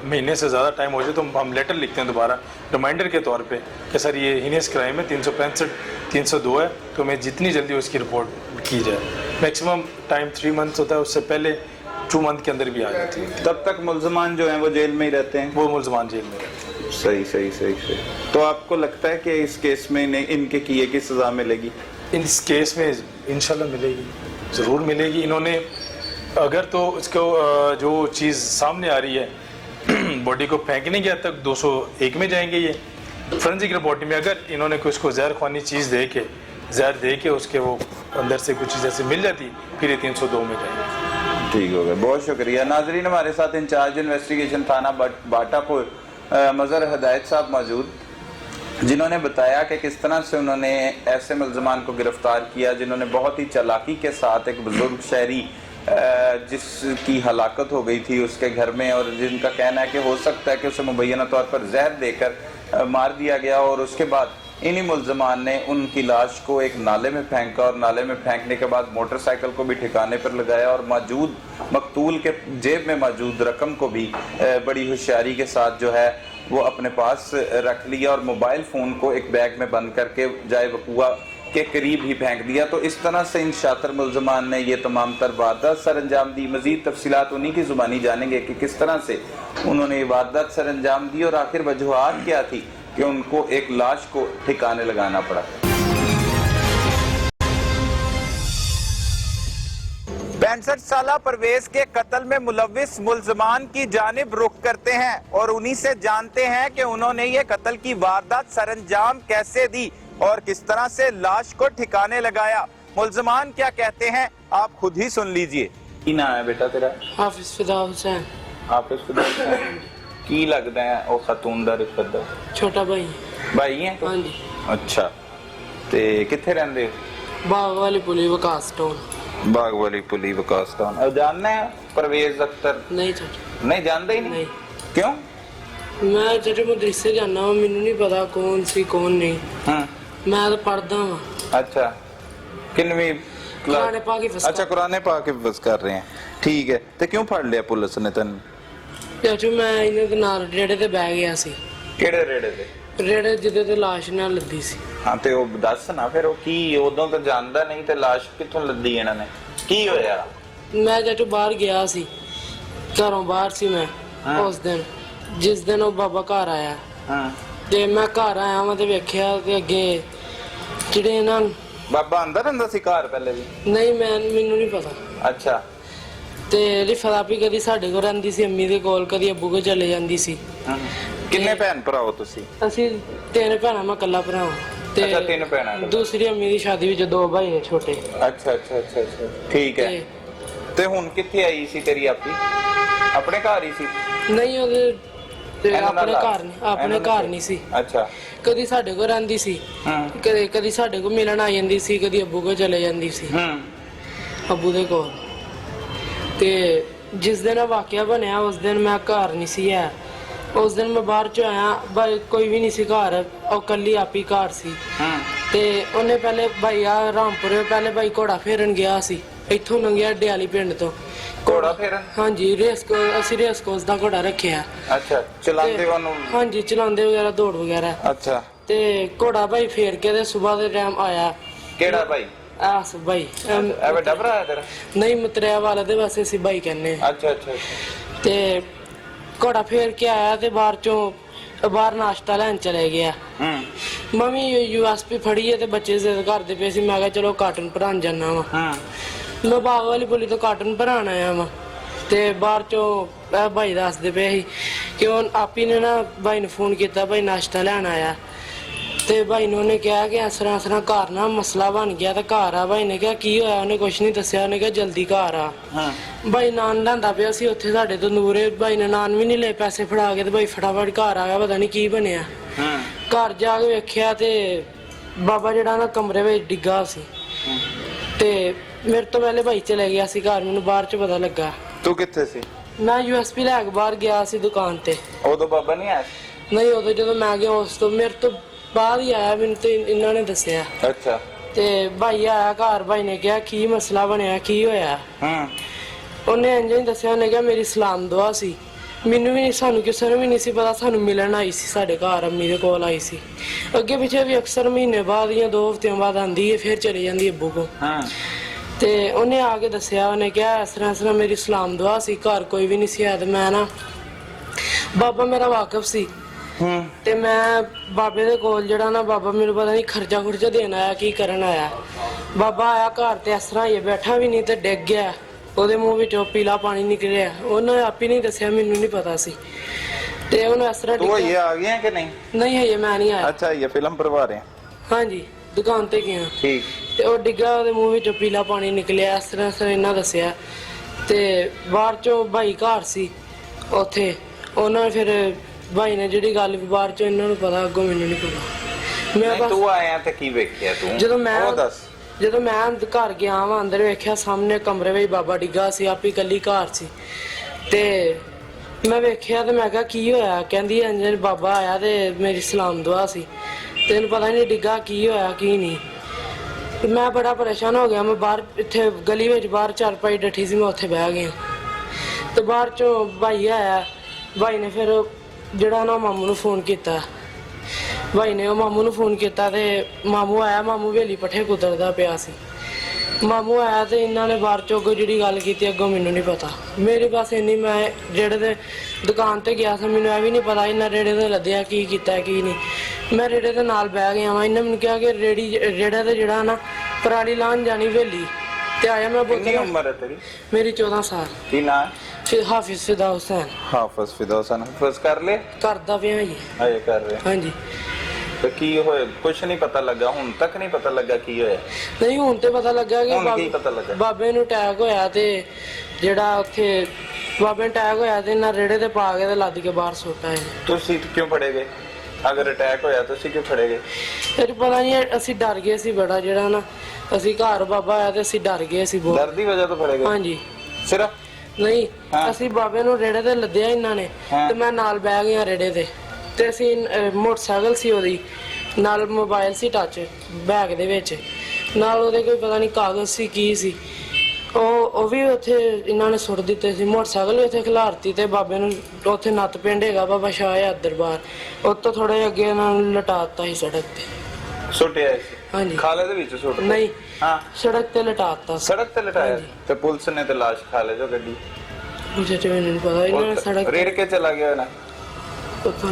महीने से ज़्यादा टाइम हो जाए तो हम लेटर लिखते हैं दोबारा रिमाइंडर के तौर पे कि सर ये हीनियस क्राइम है, 365 302 है, तो हमें जितनी जल्दी उसकी रिपोर्ट की जाए। मैक्सिमम टाइम 3 मंथ्स होता है, उससे पहले 2 मंथ के अंदर भी आ जाती है। तब तक मुल्ज़मान जो हैं वो जेल में ही रहते हैं? वो मुल्ज़मान जेल में रहते हैं। सही। तो आपको लगता है कि इस केस में इनके किए की सज़ा मिलेगी? इस केस में इंशाल्लाह मिलेगी, ज़रूर मिलेगी। इन्होंने अगर तो इसको जो चीज़ सामने आ रही है बॉडी को फेंकने के हद तक 201 में जाएंगे। ये फोरेंसिक रिपोर्ट में अगर इन्होंने कोई उसको जहर खानी चीज़ जहर दे के उसके वो अंदर से कुछ चीज़ ऐसे मिल जाती, फिर ये 302 में जाएंगे। ठीक हो गया, बहुत शुक्रिया। नाजरीन, हमारे साथ इंचार्ज इन्वेस्टिगेशन थाना बाटापुर मज़हर हिदायत साहब मौजूद, जिन्होंने बताया कि किस तरह से उन्होंने ऐसे मुल्ज़मान को गिरफ्तार किया जिन्होंने बहुत ही चालाकी के साथ एक बुजुर्ग शहरी जिसकी हलाकत हो गई थी उसके घर में, और जिनका कहना है कि हो सकता है कि उसे मुबैना तौर पर जहर देकर मार दिया गया, और उसके बाद इन्हीं मुल्ज़मान ने उनकी लाश को एक नाले में फेंका और नाले में फेंकने के बाद मोटरसाइकिल को भी ठिकाने पर लगाया और मौजूद मकतूल के जेब में मौजूद रकम को भी बड़ी होशियारी के साथ जो है वो अपने पास रख लिया और मोबाइल फ़ोन को एक बैग में बंद करके जाए वक़ुआ के करीब ही फेंक दिया। तो इस तरह से इन शातिर मुल्ज़मान ने ये तमाम तर वारदात सर अंजाम दी। मज़ीद तफसीलात उन्हीं की ज़ुबानी जानेंगे कि किस तरह से उन्होंने ये वारदात सर अंजाम दी और आखिर वजूहात क्या थी कि उनको एक लाश को ठिकाने लगाना पड़ा। 65 साला परवेज के कत्ल में मुलविस मुल्ज़मान की जानिब रुख करते हैं और उन्हीं से जानते हैं कि उन्होंने ये कत्ल की वारदात सरअंजाम कैसे दी और किस तरह से लाश को ठिकाने लगाया। मुल्ज़मान क्या कहते हैं आप खुद ही सुन लीजिए। की नाम है बेटा तेरा? हाफिज फिदा हुसैन। हाफिज फिदा हुसैन की लगदा है ओ खातून दा रिफत दा? छोटा भाई है? हाँ जी। अच्छा, ते किथे रहंदे हो? बाग वाली पुली विकास टाउन। बाग वाली पुली विकास टाउन। अब जानना है परवेज अख्तर? नहीं चाचा, नहीं जानते ही नहीं। क्यों? मैं चाचा मदरसे जाना वा, मैनू नहीं पता कौन सी कौन नहीं। मैं तो पढ़दा वा। अच्छा, किनवी? कुरान पाक हिफ्ज़। अच्छा, कुरान पाक हिफ्ज़ कर रहे हैं, ठीक है। ते क्यों फड़ लिया पुलिस ने तन? चाचू मैं इन्हां दे नाल रेड़े ते बैठ गया सी। किहड़े रेड़े ते? ਰੇੜੇ ਜਿਹਦੇ ਤੇ ਲਾਸ਼ ਨਾਲ ਲੱਦੀ ਸੀ। ਹਾਂ ਤੇ ਉਹ ਦੱਸ ਨਾ ਫਿਰ, ਉਹ ਕੀ ਉਦੋਂ ਤਾਂ ਜਾਣਦਾ ਨਹੀਂ ਤੇ ਲਾਸ਼ ਕਿੱਥੋਂ ਲੱਦੀ ਇਹਨਾਂ ਨੇ, ਕੀ ਹੋਇਆ? ਮੈਂ ਚਾਚੂ ਬਾਹਰ ਗਿਆ ਸੀ, ਘਰੋਂ ਬਾਹਰ ਸੀ ਮੈਂ ਉਸ ਦਿਨ, ਜਿਸ ਦਿਨ ਉਹ ਬਾਬਾ ਘਰ ਆਇਆ। ਹਾਂ ਤੇ ਮੈਂ ਘਰ ਆਇਆ ਮੈਂ ਤੇ ਵੇਖਿਆ ਕਿ ਅੱਗੇ ਜਿਹੜੇ ਇਹਨਾਂ ਬਾਬਾ ਅੰਦਰ ਰਹਿੰਦਾ ਸੀ ਘਰ ਪਹਿਲੇ ਵੀ? ਨਹੀਂ ਮੈਨੂੰ ਨਹੀਂ ਪਤਾ। ਅੱਛਾ। ਤੇ ਰਿਫਲਾਪੀ ਕਦੀ ਸਾਡੇ ਕੋਲ ਰਹਿੰਦੀ ਸੀ ਅੰਮੀ ਦੇ ਕੋਲ, ਕਦੀ ਅੱਬੂ ਕੋਲ ਚਲੇ ਜਾਂਦੀ ਸੀ। ਕਿੰਨੇ ਭੈਣ ਭਰਾ ਹੋ ਤੁਸੀਂ? ਅਸੀਂ 3 ਭੈਣਾਂ, ਮੈਂ ਇਕੱਲਾ ਭਰਾ ਹਾਂ। ਅੱਛਾ 3 ਭੈਣਾਂ। ਦੂਸਰੀ ਅੰਮੀ ਦੀ ਸ਼ਾਦੀ ਵਿੱਚ 2 ਭਾਈ ਨੇ ਛੋਟੇ। ਅੱਛਾ ਅੱਛਾ ਅੱਛਾ ਅੱਛਾ ਠੀਕ ਹੈ। ਤੇ ਹੁਣ ਕਿੱਥੇ ਆਈ ਸੀ ਤੇਰੀ ਆਪੀ? ਆਪਣੇ ਘਰ ਹੀ ਸੀ? ਨਹੀਂ ਉਹਦੇ ਤੇ ਇਹਨਾਂ ਆਪਣੇ ਨਾਲ ਘਰ ਨਹੀਂ, ਆਪਣੇ ਘਰ ਨਹੀਂ ਸੀ। ਅੱਛਾ। ਕਦੀ ਸਾਡੇ ਕੋਲ ਰਹਿੰਦੀ ਸੀ, ਕਦੀ ਸਾਡੇ ਕੋਲ ਮਿਲਣ ਆ ਜਾਂਦੀ ਸੀ, ਕਦੀ ਅੱਬੂ ਕੋਲ ਚਲੇ ਜਾਂਦੀ ਸੀ, ਅੱਬੂ ਦੇ ਕੋਲ। ਤੇ ਜਿਸ ਦਿਨ ਇਹ ਵਾਕਿਆ ਬਣਿਆ ਉਸ ਦਿਨ ਮੈਂ ਘਰ ਨਹੀਂ ਸੀ ਹੈ। ਉਸ ਦਿਨ ਮੈਂ ਬਾਹਰ ਚ ਆਇਆ, ਭਾਈ ਕੋਈ ਵੀ ਨਹੀਂ ਸੀ ਘਰ, ਉਹ ਕੱਲੀ ਆਪੀ ਘਰ ਸੀ। ਤੇ ਉਹਨੇ ਪਹਿਲੇ ਭਾਈ ਆ ਰਾਮਪੁਰੇ ਪਹਿਲੇ ਭਾਈ ਘੋੜਾ ਫੇਰਨ ਗਿਆ ਸੀ, ਇੱਥੋਂ ਲੰਘਿਆ ਡਿਆਲੀ ਪਿੰਡ ਤੋਂ। ਘੋੜਾ ਫੇਰਨ? ਹਾਂਜੀ, ਅਸੀਂ ਰੇਸ ਕੋਰਸ ਦਾ ਘੋੜਾ ਰੱਖਿਆ। ਅੱਛਾ, ਚਲਾਉਂਦੇ ਉਹਨੂੰ? ਹਾਂਜੀ, ਚਲਾਉਂਦੇ ਵਗੈਰਾ, ਦੌੜ ਵਗੈਰਾ। ਅੱਛਾ। ਤੇ ਘੋੜਾ ਭਾਈ ਫੇਰ ਕੇ ਤੇ ਸਵੇਰ ਦੇ ਟਾਈਮ ਆਇਆ। ਕਿਹੜਾ ਭਾਈ? ਆਸ ਭਾਈ ਇਹ ਵੱਡਾ ਭਰਾ ਹੈ ਤੇਰਾ? ਨਹੀਂ, ਮਤਰਿਆ ਵਾਲਾ ਦੇ ਵਾਸਤੇ ਅਸੀਂ ਭਾਈ ਕਹਿੰਦੇ। ਅੱਛਾ ਅੱਛਾ। ਤੇ ਘੋੜਾ ਫੇਰ ਕੇ ਆਇਆ ਤੇ ਬਾਹਰ ਨਾਸ਼ਤਾ ਲੈਣ ਚਲੇ ਗਿਆ। ਮੰਮੀ USB ਫੜੀ ਹੈ ਤੇ ਬੱਚੇ ਜ਼ਿੱਦ ਕਰਦੇ ਪਏ ਸੀ, ਮੈਂ ਕਿਹਾ ਚਲੋ ਕਾਰਟੂਨ ਭਰਾਉਣ ਜਾਣਾ ਵਾ। ਮੈਂ ਬਾਗ ਵਾਲੀ ਬੋਲੀ ਤੋਂ ਕਾਰਟੂਨ ਭਰਾਉਣ ਆਇਆ ਵਾ। ਤੇ ਬਾਹਰ ਚੋਂ ਭਾਈ ਦੱਸਦੇ ਪਏ ਸੀ ਕਿ ਉਹ ਆਪੀ ਨੇ ਨਾ ਭਾਈ ਨੂੰ ਫੋਨ ਕੀਤਾ, ਭਾਈ ਨਾਸ਼ਤਾ ਲੈਣ ਆਇਆ। ਤੇ ਭਾਈ ਨੂੰ ਉਹਨੇ ਕਿਹਾ ਕਿ ਇਸ ਤਰ੍ਹਾਂ ਘਰ ਨਾ ਮਸਲਾ ਬਣ ਗਿਆ ਤੇ ਘਰ ਆ। ਭਾਈ ਨੇ ਕਿਹਾ ਕੀ ਹੋਇਆ? ਉਹਨੇ ਕੁਛ ਨਹੀਂ ਦੱਸਿਆ। ਉਹਨੇ ਕਿਹਾ ਜਲਦੀ ਘਰ ਆ। ਭਾਈ ਨਾਨ ਲੈਂਦਾ ਪਿਆ ਸੀ ਉੱਥੇ ਸਾਡੇ ਤੋਂ ਨੂਰੇ, ਭਾਈ ਨੇ ਨਾਨ ਵੀ ਨਹੀਂ ਲਏ, ਪੈਸੇ ਫੜਾ ਕੇ ਤੇ ਭਾਈ ਫਟਾਫਟ ਘਰ ਆ ਗਿਆ। ਪਤਾ ਨਹੀਂ ਕੀ ਬਣਿਆ। ਘਰ ਜਾ ਕੇ ਵੇਖਿਆ ਤੇ ਬਾਬਾ ਜਿਹੜਾ ਨਾ ਕਮਰੇ ਵਿੱਚ ਡਿੱਗਾ ਸੀ। ਤੇ ਮੇਰੇ ਤੋਂ ਪਹਿਲੇ ਭਾਈ ਚਲੇ ਗਿਆ ਸੀ ਘਰ, ਮੈਨੂੰ ਬਾਹਰ ਚ ਪਤਾ ਲੱਗਾ। ਤੂੰ ਕਿੱਥੇ ਸੀ? ਮੈਂ USB ਲੈ ਕੇ ਬਾਹਰ ਗਿਆ ਸੀ ਦੁਕਾਨ ਤੇ। ਉਦੋਂ ਬਾਬਾ ਨਹੀਂ ਆਇਆ? ਨਹੀਂ, ਉਦੋਂ ਜਦੋਂ ਮੈਂ ਗਿਆ ਉਸ ਤੋਂ ਮੇਰੇ ਤੋਂ ਬਾਅਦ ਹੀ ਆਇਆ, ਮੈਨੂੰ ਤੇ ਇਹਨਾਂ ਨੇ ਦੱਸਿਆ। ਅੱਛਾ। ਤੇ ਭਾਈ ਆਇਆ ਘਰ, ਭਾਈ ਨੇ ਕਿਹਾ ਕੀ ਮਸਲਾ ਬਣਿਆ, ਕੀ ਹੋਇਆ? ਉਹਨੇ ਇੰਜ ਹੀ ਦੱਸਿਆ। ਉਹਨੇ ਕਿਹਾ ਮੇਰੀ ਸਲਾਮ ਦੁਆ ਸੀ, ਮੈਨੂੰ ਵੀ ਨਹੀਂ, ਸਾਨੂੰ ਕਿਸੇ ਨੂੰ ਵੀ ਨਹੀਂ ਸੀ ਪਤਾ, ਸਾਨੂੰ ਮਿਲਣ ਆਈ ਸੀ ਸਾਡੇ ਘਰ, ਅੰਮੀ ਦੇ ਕੋਲ ਆਈ ਸੀ। ਅੱਗੇ ਪਿੱਛੇ ਵੀ ਅਕਸਰ ਮਹੀਨੇ ਬਾਅਦ ਜਾਂ 2 ਹਫ਼ਤਿਆਂ ਬਾਅਦ ਆਉਂਦੀ ਹੈ, ਫਿਰ ਚਲੀ ਜਾਂਦੀ ਅੱਬੂ ਕੋਲ। ਤੇ ਉਹਨੇ ਆ ਕੇ ਦੱਸਿਆ, ਉਹਨੇ ਕਿਹਾ ਇਸ ਤਰ੍ਹਾਂ ਮੇਰੀ ਸਲਾਮ ਦੁਆ ਸੀ, ਘਰ ਕੋਈ ਵੀ ਨਹੀਂ ਸੀ ਆਇਆ। ਤੇ ਮੈਂ ਨਾ ਬਾਬਾ ਮੇਰਾ ਵਾਕਿਫ ਸੀ ਤੇ ਮੈਂ ਬਾਬੇ ਦੇ ਕੋਲ ਜਿਹੜਾ ਨਾ ਬਾਬਾ ਮੈਨੂੰ ਪਤਾ ਨਹੀਂ ਖਰਚਾ ਖੁਰਚਾ ਦੇਣ ਆਇਆ, ਕੀ ਕਰਨ ਆਇਆ। ਬਾਬਾ ਆਇਆ ਘਰ ਤੇ ਇਸ ਤਰ੍ਹਾਂ ਹੀ ਬੈਠਾ ਵੀ ਨਹੀਂ ਤੇ ਡਿੱਗ ਗਿਆ, ਉਹਦੇ ਮੂੰਹ ਵਿੱਚੋਂ ਪੀਲਾ ਪਾਣੀ ਨਿਕਲਿਆ। ਉਹਨੇ ਆਪ ਹੀ ਨਹੀਂ ਦੱਸਿਆ, ਮੈਨੂੰ ਨਹੀਂ ਪਤਾ ਸੀ। ਤੇ ਉਹਨੂੰ ਇਸ ਤਰ੍ਹਾਂ ਤੂੰ ਇਹ ਆ ਗਿਆ ਕਿ ਨਹੀਂ? ਨਹੀਂ ਹਜੇ ਮੈਂ ਨਹੀਂ ਆਇਆ। ਅੱਛਾ, ਇਹ ਫਿਲਮ ਭਰਵਾ ਰਹੇ? ਹਾਂਜੀ, ਦੁਕਾਨ ਤੇ ਗਿਆ। ਠੀਕ। ਤੇ ਉਹ ਡਿੱਗਾ, ਉਹਦੇ ਮੂੰਹ ਵਿੱਚੋਂ ਪੀਲਾ ਪਾਣੀ ਨਿਕਲਿਆ, ਇਸ ਤਰ੍ਹਾਂ ਇਹਨਾਂ ਦੱਸਿਆ। ਤੇ ਬਾਹਰ ਚੋਂ ਭਾਈ ਘਰ ਸੀ ਉੱਥੇ, ਉਹਨਾਂ ਫਿਰ ਭਾਈ ਨੇ ਜਿਹੜੀ ਗੱਲ ਵੀ ਬਾਹਰ ਚੋਂ ਇਹਨਾਂ ਨੂੰ ਪਤਾ, ਅੱਗੋਂ ਮੈਨੂੰ ਨਹੀਂ ਪਤਾ। ਮੈਂ ਬਸ ਤੂੰ ਆਇਆ ਤੇ ਕੀ ਵੇਖਿਆ ਤੂੰ? ਜਦੋਂ ਮੈਂ ਘਰ ਗਿਆ ਵਾਂ, ਅੰਦਰ ਵੇਖਿਆ ਸਾਹਮਣੇ ਕਮਰੇ ਵਿੱਚ ਬਾਬਾ ਡਿੱਗਾ ਸੀ, ਆਪੀ ਕੱਲੀ ਘਰ ਸੀ। ਤੇ ਮੈਂ ਵੇਖਿਆ ਤੇ ਮੈਂ ਕਿਹਾ ਕੀ ਹੋਇਆ? ਕਹਿੰਦੀ ਅੰਜਨ ਬਾਬਾ ਆਇਆ ਤੇ ਮੇਰੀ ਸਲਾਮ ਦੁਆ ਸੀ, ਤੈਨੂੰ ਪਤਾ ਨਹੀਂ ਡਿੱਗਾ ਕੀ ਹੋਇਆ ਕੀ ਨਹੀਂ। ਮੈਂ ਬੜਾ ਪਰੇਸ਼ਾਨ ਹੋ ਗਿਆ। ਮੈਂ ਬਾਹਰ ਇੱਥੇ ਗਲੀ ਵਿੱਚ ਬਾਹਰ ਚਾਰਪਾਈ ਡੱਠੀ ਸੀ, ਮੈਂ ਉੱਥੇ ਬਹਿ ਗਿਆ। ਤੇ ਬਾਹਰ ਚੋਂ ਭਾਈ ਆਇਆ, ਭਾਈ ਨੇ ਫਿਰ ਜਿਹੜਾ ਨਾ ਮਾਮੂ ਨੂੰ ਫੋਨ ਕੀਤਾ। ਭਾਈ ਨੇ ਉਹ ਮਾਮੂ ਨੂੰ ਫੋਨ ਕੀਤਾ ਤੇ ਮਾਮੂ ਆਇਆ। ਮਾਮੂ ਵੇਲੀ ਪੱਠੇ ਕੁਤਰਦਾ ਪਿਆ ਸੀ। ਮਾਮੂ ਆਇਆ ਤੇ ਇਹਨਾਂ ਨੇ ਬਾਹਰ ਚੋਂ ਅੱਗੋਂ ਜਿਹੜੀ ਗੱਲ ਕੀਤੀ, ਅੱਗੋਂ ਮੈਨੂੰ ਨਹੀਂ ਪਤਾ। ਮੇਰੀ ਬਸ ਇੰਨੀ, ਮੈਂ ਰੇੜੇ ਦੇ ਦੁਕਾਨ ਤੇ ਗਿਆ ਸੀ, ਮੈਨੂੰ ਇਹ ਵੀ ਨਹੀਂ ਪਤਾ ਇਹਨਾਂ ਰੇੜੇ ਤੇ ਲੱਦਿਆ ਕੀ ਕੀਤਾ ਕੀ ਨਹੀਂ। ਮੈਂ ਰੇੜੇ ਦੇ ਨਾਲ ਬਹਿ ਗਿਆ ਵਾਂ। ਇਹਨਾਂ ਮੈਨੂੰ ਕਿਹਾ ਕਿ ਰੇੜੇ ਤੇ ਜਿਹੜਾ ਨਾ ਪਰਾਲੀ ਲਾਉਣ ਜਾਣੀ ਵੇਲੀ ਤੇ ਆਇਆ। ਮੈਂ ਕਿੰਨੀ ਉਮਰ ਹੈ ਤੇਰੀ? ਮੇਰੀ 14 ਸਾਲ। ਕੀ ਨਾਂ? ਹਾਫਿਜ਼ ਫਿਦਾ ਹੁਸੈਨ। ਹਾਫਿਜ਼ ਫਿਦਾ ਹੁਸੈਨ। ਹਾਫਿਜ਼ ਕਰ ਲੈ? ਕਰਦਾ ਪਿਆ ਜੀ। ਅਜੇ ਕਰ ਰਿਹਾ? ਹਾਂਜੀ। ਤੇ ਕੀ ਹੋਇਆ? ਕੁਛ ਨਹੀਂ ਪਤਾ ਲੱਗਾ ਹੁਣ ਤੱਕ? ਨਹੀਂ ਪਤਾ ਲੱਗਾ ਕੀ ਹੋਇਆ? ਨਹੀਂ, ਹੁਣ ਤੇ ਪਤਾ ਲੱਗਾ ਕਿ ਪਤਾ ਲੱਗਾ ਬਾਬੇ ਨੂੰ ਅਟੈਕ ਹੋਇਆ ਤੇ ਜਿਹੜਾ ਉੱਥੇ ਬਾਬੇ ਨੂੰ ਅਟੈਕ ਹੋਇਆ ਤੇ ਇਹਨਾਂ ਰੇੜੇ ਤੇ ਪਾ ਕੇ ਤੇ ਲੱਦ ਕੇ ਬਾਹਰ ਸੁੱਟਾ ਹੈ। ਤੁਸੀਂ ਕਿਉਂ ਫੜੇ ਗਏ? ਅਗਰ ਅਟੈਕ ਹੋਇਆ ਤੁਸੀਂ ਕਿਉਂ ਫੜੇ ਗਏ? ਫਿਰ ਪਤਾ ਨਹੀਂ, ਅਸੀਂ ਡਰ ਗਏ ਸੀ ਬੜਾ। ਜਿਹੜਾ ਨਾ ਅਸੀਂ ਘਰ ਬਾਬਾ ਆਇਆ ਤੇ ਅਸੀਂ ਡਰ ਗਏ ਸੀ ਬਹੁਤ। ਡਰ ਦੀ ਵਜ੍ਹਾ ਤੋਂ ਫੜੇ ਗਏ? ਹਾਂਜੀ। ਸਿਰਫ ਨਹੀਂ, ਅਸੀਂ ਬਾਬੇ ਨੂੰ ਰੇੜੇ ਤੇ ਲੱਦਿਆ ਇਹਨਾਂ ਨੇ ਤੇ ਮੈਂ ਨਾਲ ਬਹਿ ਗਿਆ ਰੇੜੇ ਤੇ ਅਸੀਂ ਮੋਟਰਸਾਈਕਲ ਸੀ, ਉਹਦੀ ਨਾਲ ਮੋਬਾਈਲ ਸੀ ਟੱਚ ਬੈਗ ਦੇ ਵਿੱਚ, ਨਾਲ ਉਹਦੇ ਕੋਈ ਪਤਾ ਨਹੀਂ ਕਾਗਜ਼ ਸੀ ਕੀ ਸੀ। ਉਹ ਵੀ ਉੱਥੇ ਇਹਨਾਂ ਨੇ ਸੁੱਟ ਦਿੱਤੇ ਸੀ, ਮੋਟਰਸਾਈਕਲ ਵੀ ਉੱਥੇ ਖਿਲਾਰਤੀ ਤੇ ਬਾਬੇ ਨੂੰ ਉੱਥੇ ਨੱਤ ਪਿੰਡ ਹੈਗਾ ਬਾਬਾ ਸ਼ਾਹ ਦਰਬਾਰ, ਉਹ ਤੋਂ ਥੋੜੇ ਅੱਗੇ ਇਹਨਾਂ ਨੂੰ ਲਟਾਤਾ ਸੀ ਸੜਕ ਤੇ। ਸੁੱਟਿਆ ਹਾਂਜੀ। ਖਾਲੇ ਦੇ ਵਿੱਚ ਸੁੱਟ ਨਹੀਂ, ਹਾਂ ਸੜਕ ਤੇ ਲਟਾਤਾ। ਸੜਕ ਤੇ ਲਟਾਇਆ ਤੇ ਪੁਲਿਸ ਨੇ ਤੇ ਲਾਸ਼ ਖਾਲੇ ਜੋ ਗੱਡੀ ਮੁझे तो नहीं पता, ਇਹਨਾਂ ਨੇ ਸੜਕ ਰੇੜ ਕੇ ਚਲਾ ਗਿਆ ਨਾ ਉੱਥੋਂ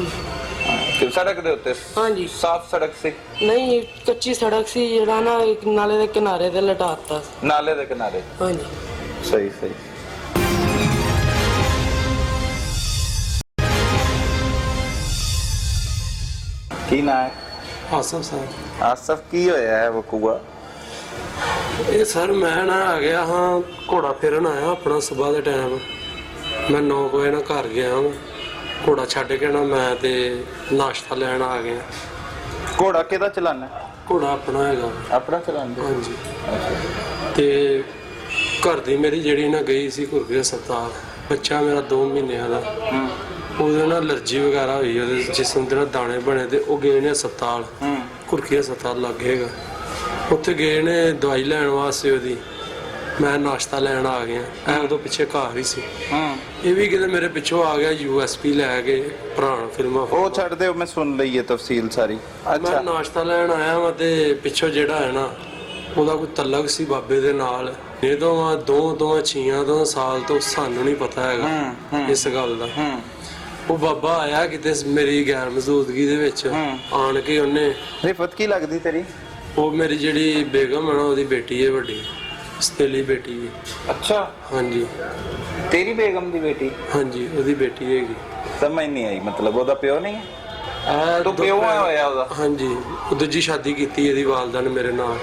ਕਿ ਸੜਕ ਦੇ ਉੱਤੇ ਹਾਂਜੀ ਸਾਫ਼ ਸੜਕ ਸੀ ਨਹੀਂ ਕੱਚੀ ਸੜਕ ਸੀ, ਜਿਹੜਾ ਨਾ ਇੱਕ ਨਾਲੇ ਦੇ ਕਿਨਾਰੇ ਤੇ ਲਟਾਤਾ। ਨਾਲੇ ਦੇ ਕਿਨਾਰੇ। ਹਾਂਜੀ ਸਹੀ ਸਹੀ। ਕੀ ਨਾਂ ਹੈ? ਆਸਫ ਸਾਹਿਬ। ਆਸਫ, ਕੀ ਹੋਇਆ ਹੈ ਵਕੂਆ? ਇਹ ਸਰ ਮੈਂ ਨਾ ਆ ਗਿਆ ਹਾਂ, ਘੋੜਾ ਫੇਰਨ ਆਇਆ ਆਪਣਾ ਸਵੇਰ ਦੇ ਟਾਈਮ। ਮੈਂ 9 ਵਜੇ ਨਾਲ ਘਰ ਗਿਆ ਹਾਂ, ਘੋੜਾ ਛੱਡ ਕੇ ਨਾ ਮੈਂ ਤੇ ਨਾਸ਼ਤਾ ਲੈਣ ਆ ਗਿਆ। ਘੋੜਾ ਕਿਹਦਾ ਚਲਾਨਾ? ਘੋੜਾ ਆਪਣਾ ਹੈਗਾ। ਆਪਣਾ ਚਲਾਉਂਦੇ? ਹਾਂਜੀ। ਤੇ ਘਰ ਦੀ ਮੇਰੀ ਜਿਹੜੀ ਨਾ ਗਈ ਸੀ ਘੁਰਗੇ ਹਸਪਤਾਲ, ਬੱਚਾ ਮੇਰਾ 2 ਮਹੀਨਿਆਂ ਦਾ, ਉਹਦੇ ਨਾਲ ਅਲਰਜੀ ਵਗੈਰਾ ਹੋਈ, ਉਹਦੇ ਜਿਸਮ ਦੇ ਨਾਲ ਦਾਣੇ ਬਣੇ ਤੇ ਉਹ ਗਏ ਨੇ ਹਸਪਤਾਲ, ਘੁਰਗੇ ਹਸਪਤਾਲ ਲੱਗੇ ਹੈਗਾ। ਉੱਥੇ ਗਏ ਨੇ ਦਵਾਈ ਲੈਣ ਵਾਸਤੇ ਉਹਦੀ, ਮੈਂ ਨਾਸ਼ਤਾ ਲੈਣ ਆ ਗਿਆ। ਐ ਉਦੋਂ ਪਿੱਛੇ ਘਰ ਹੀ ਸੀ। ਇਹ ਵੀ ਕਿਤੇ ਮੇਰੇ ਪਿੱਛੋਂ ਆ ਗਿਆ USB ਲੈ ਕੇ, ਪੁਰਾਣਾ ਫਿਲਮਾਂ। ਉਹ ਛੱਡ ਦਿਓ, ਮੈਂ ਸੁਣ ਲਈ ਹੈ ਤਫਸੀਲ ਸਾਰੀ। ਮੈਂ ਨਾਸ਼ਤਾ ਲੈਣ ਆਇਆ ਵਾਂ ਤੇ ਪਿੱਛੋਂ ਜਿਹੜਾ ਹੈ ਨਾ ਉਹਦਾ ਕੋਈ ਤਲਕ ਸੀ ਬਾਬੇ ਦੇ ਨਾਲ। ਇਹ ਤੋਂ ਦੋ ਛੀਆਂ ਤੋਂ ਸਾਲ ਤੋਂ ਸਾਨੂੰ ਨਹੀਂ ਪਤਾ ਹੈਗਾ ਇਸ ਗੱਲ ਦਾ। ਉਹ ਬਾਬਾ ਆਇਆ ਕਿਤੇ ਮੇਰੀ ਗੈਰ ਮੌਜੂਦਗੀ ਦੇ ਵਿੱਚ, ਆਣ ਕੇ ਉਹਨੇ। ਰਿਫਤ ਕੀ ਲੱਗਦੀ ਤੇਰੀ? ਉਹ ਮੇਰੀ ਜਿਹੜੀ ਬੇਗਮ ਹੈ ਨਾ, ਉਹਦੀ ਬੇਟੀ ਹੈ ਵੱਡੀ, ਸਤੇਲੀ ਬੇਟੀ ਹੈ। ਅੱਛਾ। ਹਾਂਜੀ। ਤੇਰੀ ਬੇਗਮ ਦੀ ਬੇਟੀ? ਹਾਂਜੀ, ਉਹਦੀ ਬੇਟੀ ਹੈਗੀ। ਸਮਝ ਨਹੀਂ ਆਈ, ਮਤਲਬ ਉਹਦਾ ਪਿਓ ਨਹੀਂ ਹੈ? ਤੂੰ ਪਿਓ ਹੋਇਆ ਉਹਦਾ? ਹਾਂਜੀ, ਉਹ ਦੂਜੀ ਸ਼ਾਦੀ ਕੀਤੀ ਇਹਦੀ ਵਾਲਦਾ ਨੇ ਮੇਰੇ ਨਾਲ।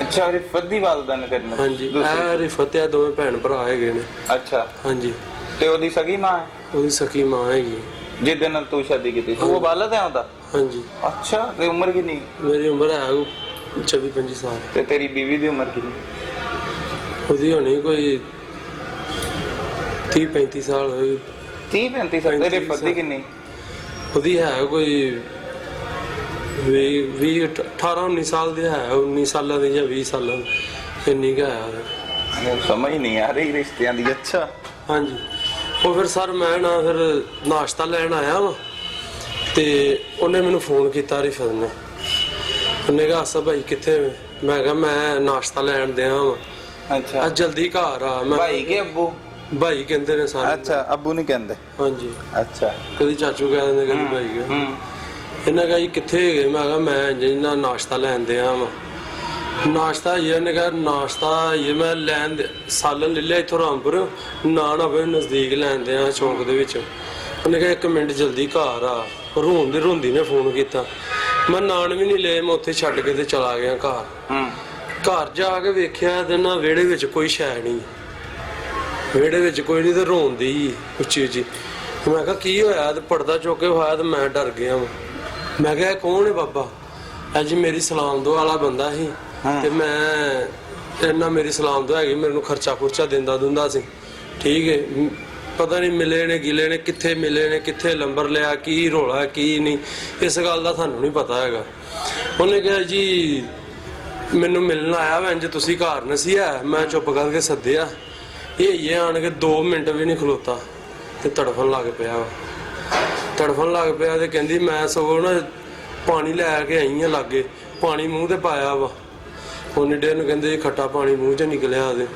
ਅੱਛਾ, ਰਿਫਤ ਦੀ ਵਾਲਦਾ ਨੇ ਕਰਨਾ? ਹਾਂਜੀ, ਇਹ ਰਿਫਤ ਆ, ਦੋਵੇਂ ਭੈਣ ਭਰਾ ਹੈਗੇ ਨੇ। ਅੱਛਾ। ਹਾਂਜੀ। ਤੇ ਉਹਦੀ ਸਗੀ ਮਾਂ ਹੈ? ਉਹਦੀ ਸਕੀ ਮਾਂ ਹੈਗੀ, ਜਿਹਦੇ ਨਾਲ ਤੂੰ ਸ਼ਾਦੀ ਕੀਤੀ। ਤੂੰ ਵਾਲਦ ਹੈ ਉਹਦਾ? ਹਾਂਜੀ। ਅੱਛਾ, ਤੇ ਉਮਰ ਕਿੰਨੀ? ਮੇਰੀ ਉਮਰ ਹੈ 24-25 ਸਾਲ। ਤੇ ਤੇਰੀ ਬੀਵੀ ਦੀ ਉਮਰ ਕਿੰਨੀ? ਉਹਦੀ ਹੋਣੀ ਕੋਈ 30-35 ਸਾਲ ਹੋਈ। 30-35 ਸਾਲ। ਤੇ ਰਿਫਤ ਦੀ ਕਿੰਨੀ? ਉਹਦੀ ਹੈ ਕੋਈ 18-19 ਸਾਲ ਦੀ ਹੈ, 19 ਸਾਲਾਂ ਦੀ ਜਾਂ 20 ਸਾਲਾਂ ਦੀ, ਇੰਨੀ ਕੁ ਹੈ। ਸਮਝ ਨਹੀਂ ਆ ਰਹੀ ਰਿਸ਼ਤਿਆਂ ਦੀ। ਅੱਛਾ। ਹਾਂਜੀ। ਉਹ ਫਿਰ ਸਰ ਮੈਂ ਨਾ ਫਿਰ ਨਾਸ਼ਤਾ ਲੈਣ ਆਇਆ ਵਾ ਤੇ ਉਹਨੇ ਮੈਨੂੰ ਫੋਨ ਕੀਤਾ, ਰਿਫਤ ਨੇ। ਉਹਨੇ ਕਿਹਾ ਆਸਾ ਭਾਈ ਕਿੱਥੇ? ਮੈਂ ਕਿਹਾ ਮੈਂ ਨਾਸ਼ਤਾ ਲੈਣ ਦਿਆਂ ਵਾ। ਅੱਛਾ। ਜਲਦੀ ਘਰ ਆ। ਮੈਂ ਭਾਈ ਕੇ ਅੱਬੂ? ਭਾਈ ਕਹਿੰਦੇ ਨੇ ਸਾਰੇ। ਅੱਛਾ, ਅੱਬੂ ਨਹੀਂ ਕਹਿੰਦੇ? ਹਾਂਜੀ। ਅੱਛਾ। ਕਦੀ ਚਾਚੂ ਕਹਿ ਦਿੰਦੇ, ਕਦੀ ਭਾਈ ਕਹਿ। ਇਹਨਾਂ ਕਹਾ ਜੀ ਕਿੱਥੇ ਹੈਗੇ? ਮੈਂ ਕਿਹਾ ਮੈਂ ਜਿੰਨਾ ਨਾਸ਼ਤਾ ਲੈਣ ਦਿਆਂ ਵਾ। ਨਾਸ਼ਤਾ ਇਹਨੇ ਕਿਹਾ ਨਾਸ਼ਤਾ ਇਹ ਮੈਂ ਲੈਣ ਸਾਲਨ ਲੈ ਲਿਆ ਇੱਥੋਂ ਰਾਮਪੁਰ, ਨਾਨ ਆਪਣੇ ਨਜ਼ਦੀਕ ਲੈਂਦੇ ਆ ਚੌਂਕ ਦੇ ਵਿੱਚ। ਉਹਨੇ ਕਿਹਾ 1 ਮਿੰਟ ਜਲਦੀ ਘਰ ਆ। ਰੋਂਦੀ ਨੇ ਫੋਨ ਕੀਤਾ। ਮੈਂ ਨਾਨ ਵੀ ਨਹੀਂ ਲਏ, ਮੈਂ ਉੱਥੇ ਛੱਡ ਕੇ ਤੇ ਚਲਾ ਗਿਆ ਘਰ। ਘਰ ਜਾ ਕੇ ਵੇਖਿਆ ਤੇ ਨਾ ਵਿਹੜੇ ਵਿੱਚ ਕੋਈ ਸ਼ੈ ਨਹੀਂ, ਵਿਹੜੇ ਵਿੱਚ ਕੋਈ ਨਹੀਂ, ਤੇ ਰੋਂਦੀ ਉੱਚੀ ਉੱਚੀ। ਮੈਂ ਕਿਹਾ ਕੀ ਹੋਇਆ? ਤੇ ਪਰਦਾ ਚੁੱਕ ਕੇ ਹੋਇਆ ਤੇ ਮੈਂ ਡਰ ਗਿਆ। ਮੈਂ ਕਿਹਾ ਕੌਣ ਹੈ ਬਾਬਾ? ਅੱਜ ਮੇਰੀ ਸਲਾਮ ਦੁਆ ਵਾਲਾ ਬੰਦਾ ਸੀ ਤੇ ਮੈਂ ਇਹਨਾਂ ਮੇਰੀ ਸਲਾਮ ਦੁਆ ਹੈਗੀ, ਮੈਨੂੰ ਖਰਚਾ ਖੁਰਚਾ ਦਿੰਦਾ ਸੀ। ਠੀਕ ਹੈ, ਪਤਾ ਨਹੀਂ ਮਿਲੇ ਨੇ ਗਿਲੇ ਨੇ, ਕਿੱਥੇ ਮਿਲੇ ਨੇ, ਕਿੱਥੇ ਲੰਬਰ ਲਿਆ, ਕੀ ਰੋਲਾ ਕੀ ਨਹੀਂ, ਇਸ ਗੱਲ ਦਾ ਸਾਨੂੰ ਨਹੀਂ ਪਤਾ ਹੈਗਾ। ਉਹਨੇ ਕਿਹਾ ਜੀ ਮੈਨੂੰ ਮਿਲਣ ਆਇਆ ਵਾ, ਇੰਜ ਤੁਸੀਂ ਘਰ ਨਹੀਂ ਸੀ ਆ। ਮੈਂ ਚੁੱਪ ਕਰਕੇ ਸੱਦਿਆ, ਇਹ ਆਣ ਕੇ 2 ਮਿੰਟ ਵੀ ਨਹੀਂ ਖਲੋਤਾ ਤੇ ਤੜਫਣ ਲੱਗ ਪਿਆ। ਤੇ ਕਹਿੰਦੀ ਮੈਂ ਸਗੋਂ ਨਾ ਪਾਣੀ ਲੈ ਕੇ ਆਈ ਆ ਲਾਗੇ, ਪਾਣੀ ਮੂੰਹ ਤੇ ਪਾਇਆ ਵਾ। ਉਹਨੇ ਡੇ ਨੂੰ ਕਹਿੰਦੇ ਖੱਟਾ ਪਾਣੀ ਮੂੰਹ 'ਚ ਨਿਕਲਿਆ, ਉਹਦੇ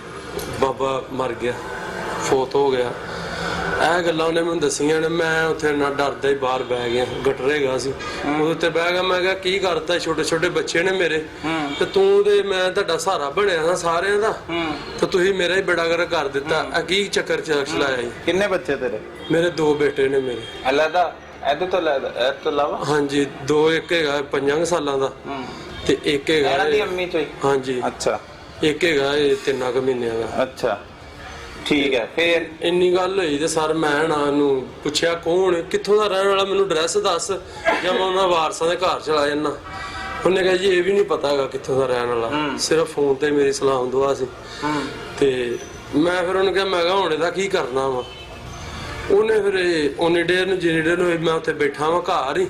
ਬਾਬਾ ਮਰ ਗਿਆ, ਫੌਤ ਹੋ ਗਿਆ। ਇਹ ਗੱਲਾਂ ਉਹਨੇ ਮੈਨੂੰ ਦੱਸੀਆਂ ਨੇ। ਮੈਂ ਉੱਥੇ ਨਾ ਡਰਦਾ ਹੀ ਬਾਹਰ ਬਹਿ ਗਿਆ, ਗਟਰ ਹੈਗਾ ਸੀ ਉਹਦੇ ਉੱਤੇ ਬਹਿ ਗਿਆ। ਮੈਂ ਕਿਹਾ ਕੀ ਕਰਤਾ, ਛੋਟੇ ਛੋਟੇ ਬੱਚੇ ਨੇ ਮੇਰੇ, ਤੇ ਤੂੰ ਤੇ ਮੈਂ ਤੁਹਾਡਾ ਸਹਾਰਾ ਬਣਿਆ ਨਾ ਸਾਰਿਆਂ ਦਾ, ਤੇ ਤੁਸੀਂ ਮੇਰਾ ਹੀ ਬੇੜਾ ਗਰਕ ਕਰ ਦਿੱਤਾ। ਆ ਕੀ ਚੱਕਰ ਚਲਾਇਆ ਜੀ? ਕਿੰਨੇ ਬੱਚੇ ਤੇਰੇ? ਮੇਰੇ 2 ਬੇਟੇ ਨੇ ਮੇਰੇ। ਅਲੱਗਾ ਇਹਦੇ ਤੋਂ ਇਲਾਵਾ? ਹਾਂਜੀ, 2, ਇੱਕ ਹੈਗਾ 5 ਸਾਲਾਂ ਦਾ ਤੇ ਇੱਕ ਹੈਗਾ ਇਹਨਾਂ ਦੀ ਅੰਮੀ ਚੋਂ? ਹਾਂਜੀ। ਅੱਛਾ। ਇੱਕ ਹੈਗਾ 3 ਕੁ ਮਹੀਨਿਆਂ ਦਾ। ਅੱਛਾ, ਠੀਕ ਹੈ। ਫੇਰ ਇੰਨੀ ਗੱਲ ਹੋਈ ਤੇ ਸਰ ਮੈਂ ਨਾ ਨੂੰ ਪੁੱਛਿਆ ਕੌਣ, ਕਿੱਥੋਂ ਦਾ ਰਹਿਣ ਵਾਲਾ, ਮੈਨੂੰ ਐਡਰੈਸ ਦੱਸ ਜਾਂ ਮੈਂ ਉਹਨਾਂ ਵਾਰਸਾਂ ਦੇ ਘਰ ਚਲਾ ਜਾਣਾ। ਉਹਨੇ ਕਿਹਾ ਜੀ ਇਹ ਵੀ ਨਹੀਂ ਪਤਾ ਹੈਗਾ ਕਿੱਥੋਂ ਦਾ ਰਹਿਣ ਵਾਲਾ, ਸਿਰਫ ਫੋਨ ਤੇ ਮੇਰੀ ਸਲਾਮ ਦੁਆ ਸੀ। ਤੇ ਮੈਂ ਫਿਰ ਉਹਨੂੰ ਕਿਹਾ ਮੈਂ ਕਿਹਾ ਹੁਣ ਇਹਦਾ ਕੀ ਕਰਨਾ ਵਾ? ਉਹਨੇ ਫਿਰ ਉਹਨੇ ਡੇਰ ਨੂੰ ਜਿੰਨੀ ਡੇਰ ਨੂੰ ਮੈਂ ਉੱਥੇ ਬੈਠਾ ਵਾਂ ਘਰ ਹੀ,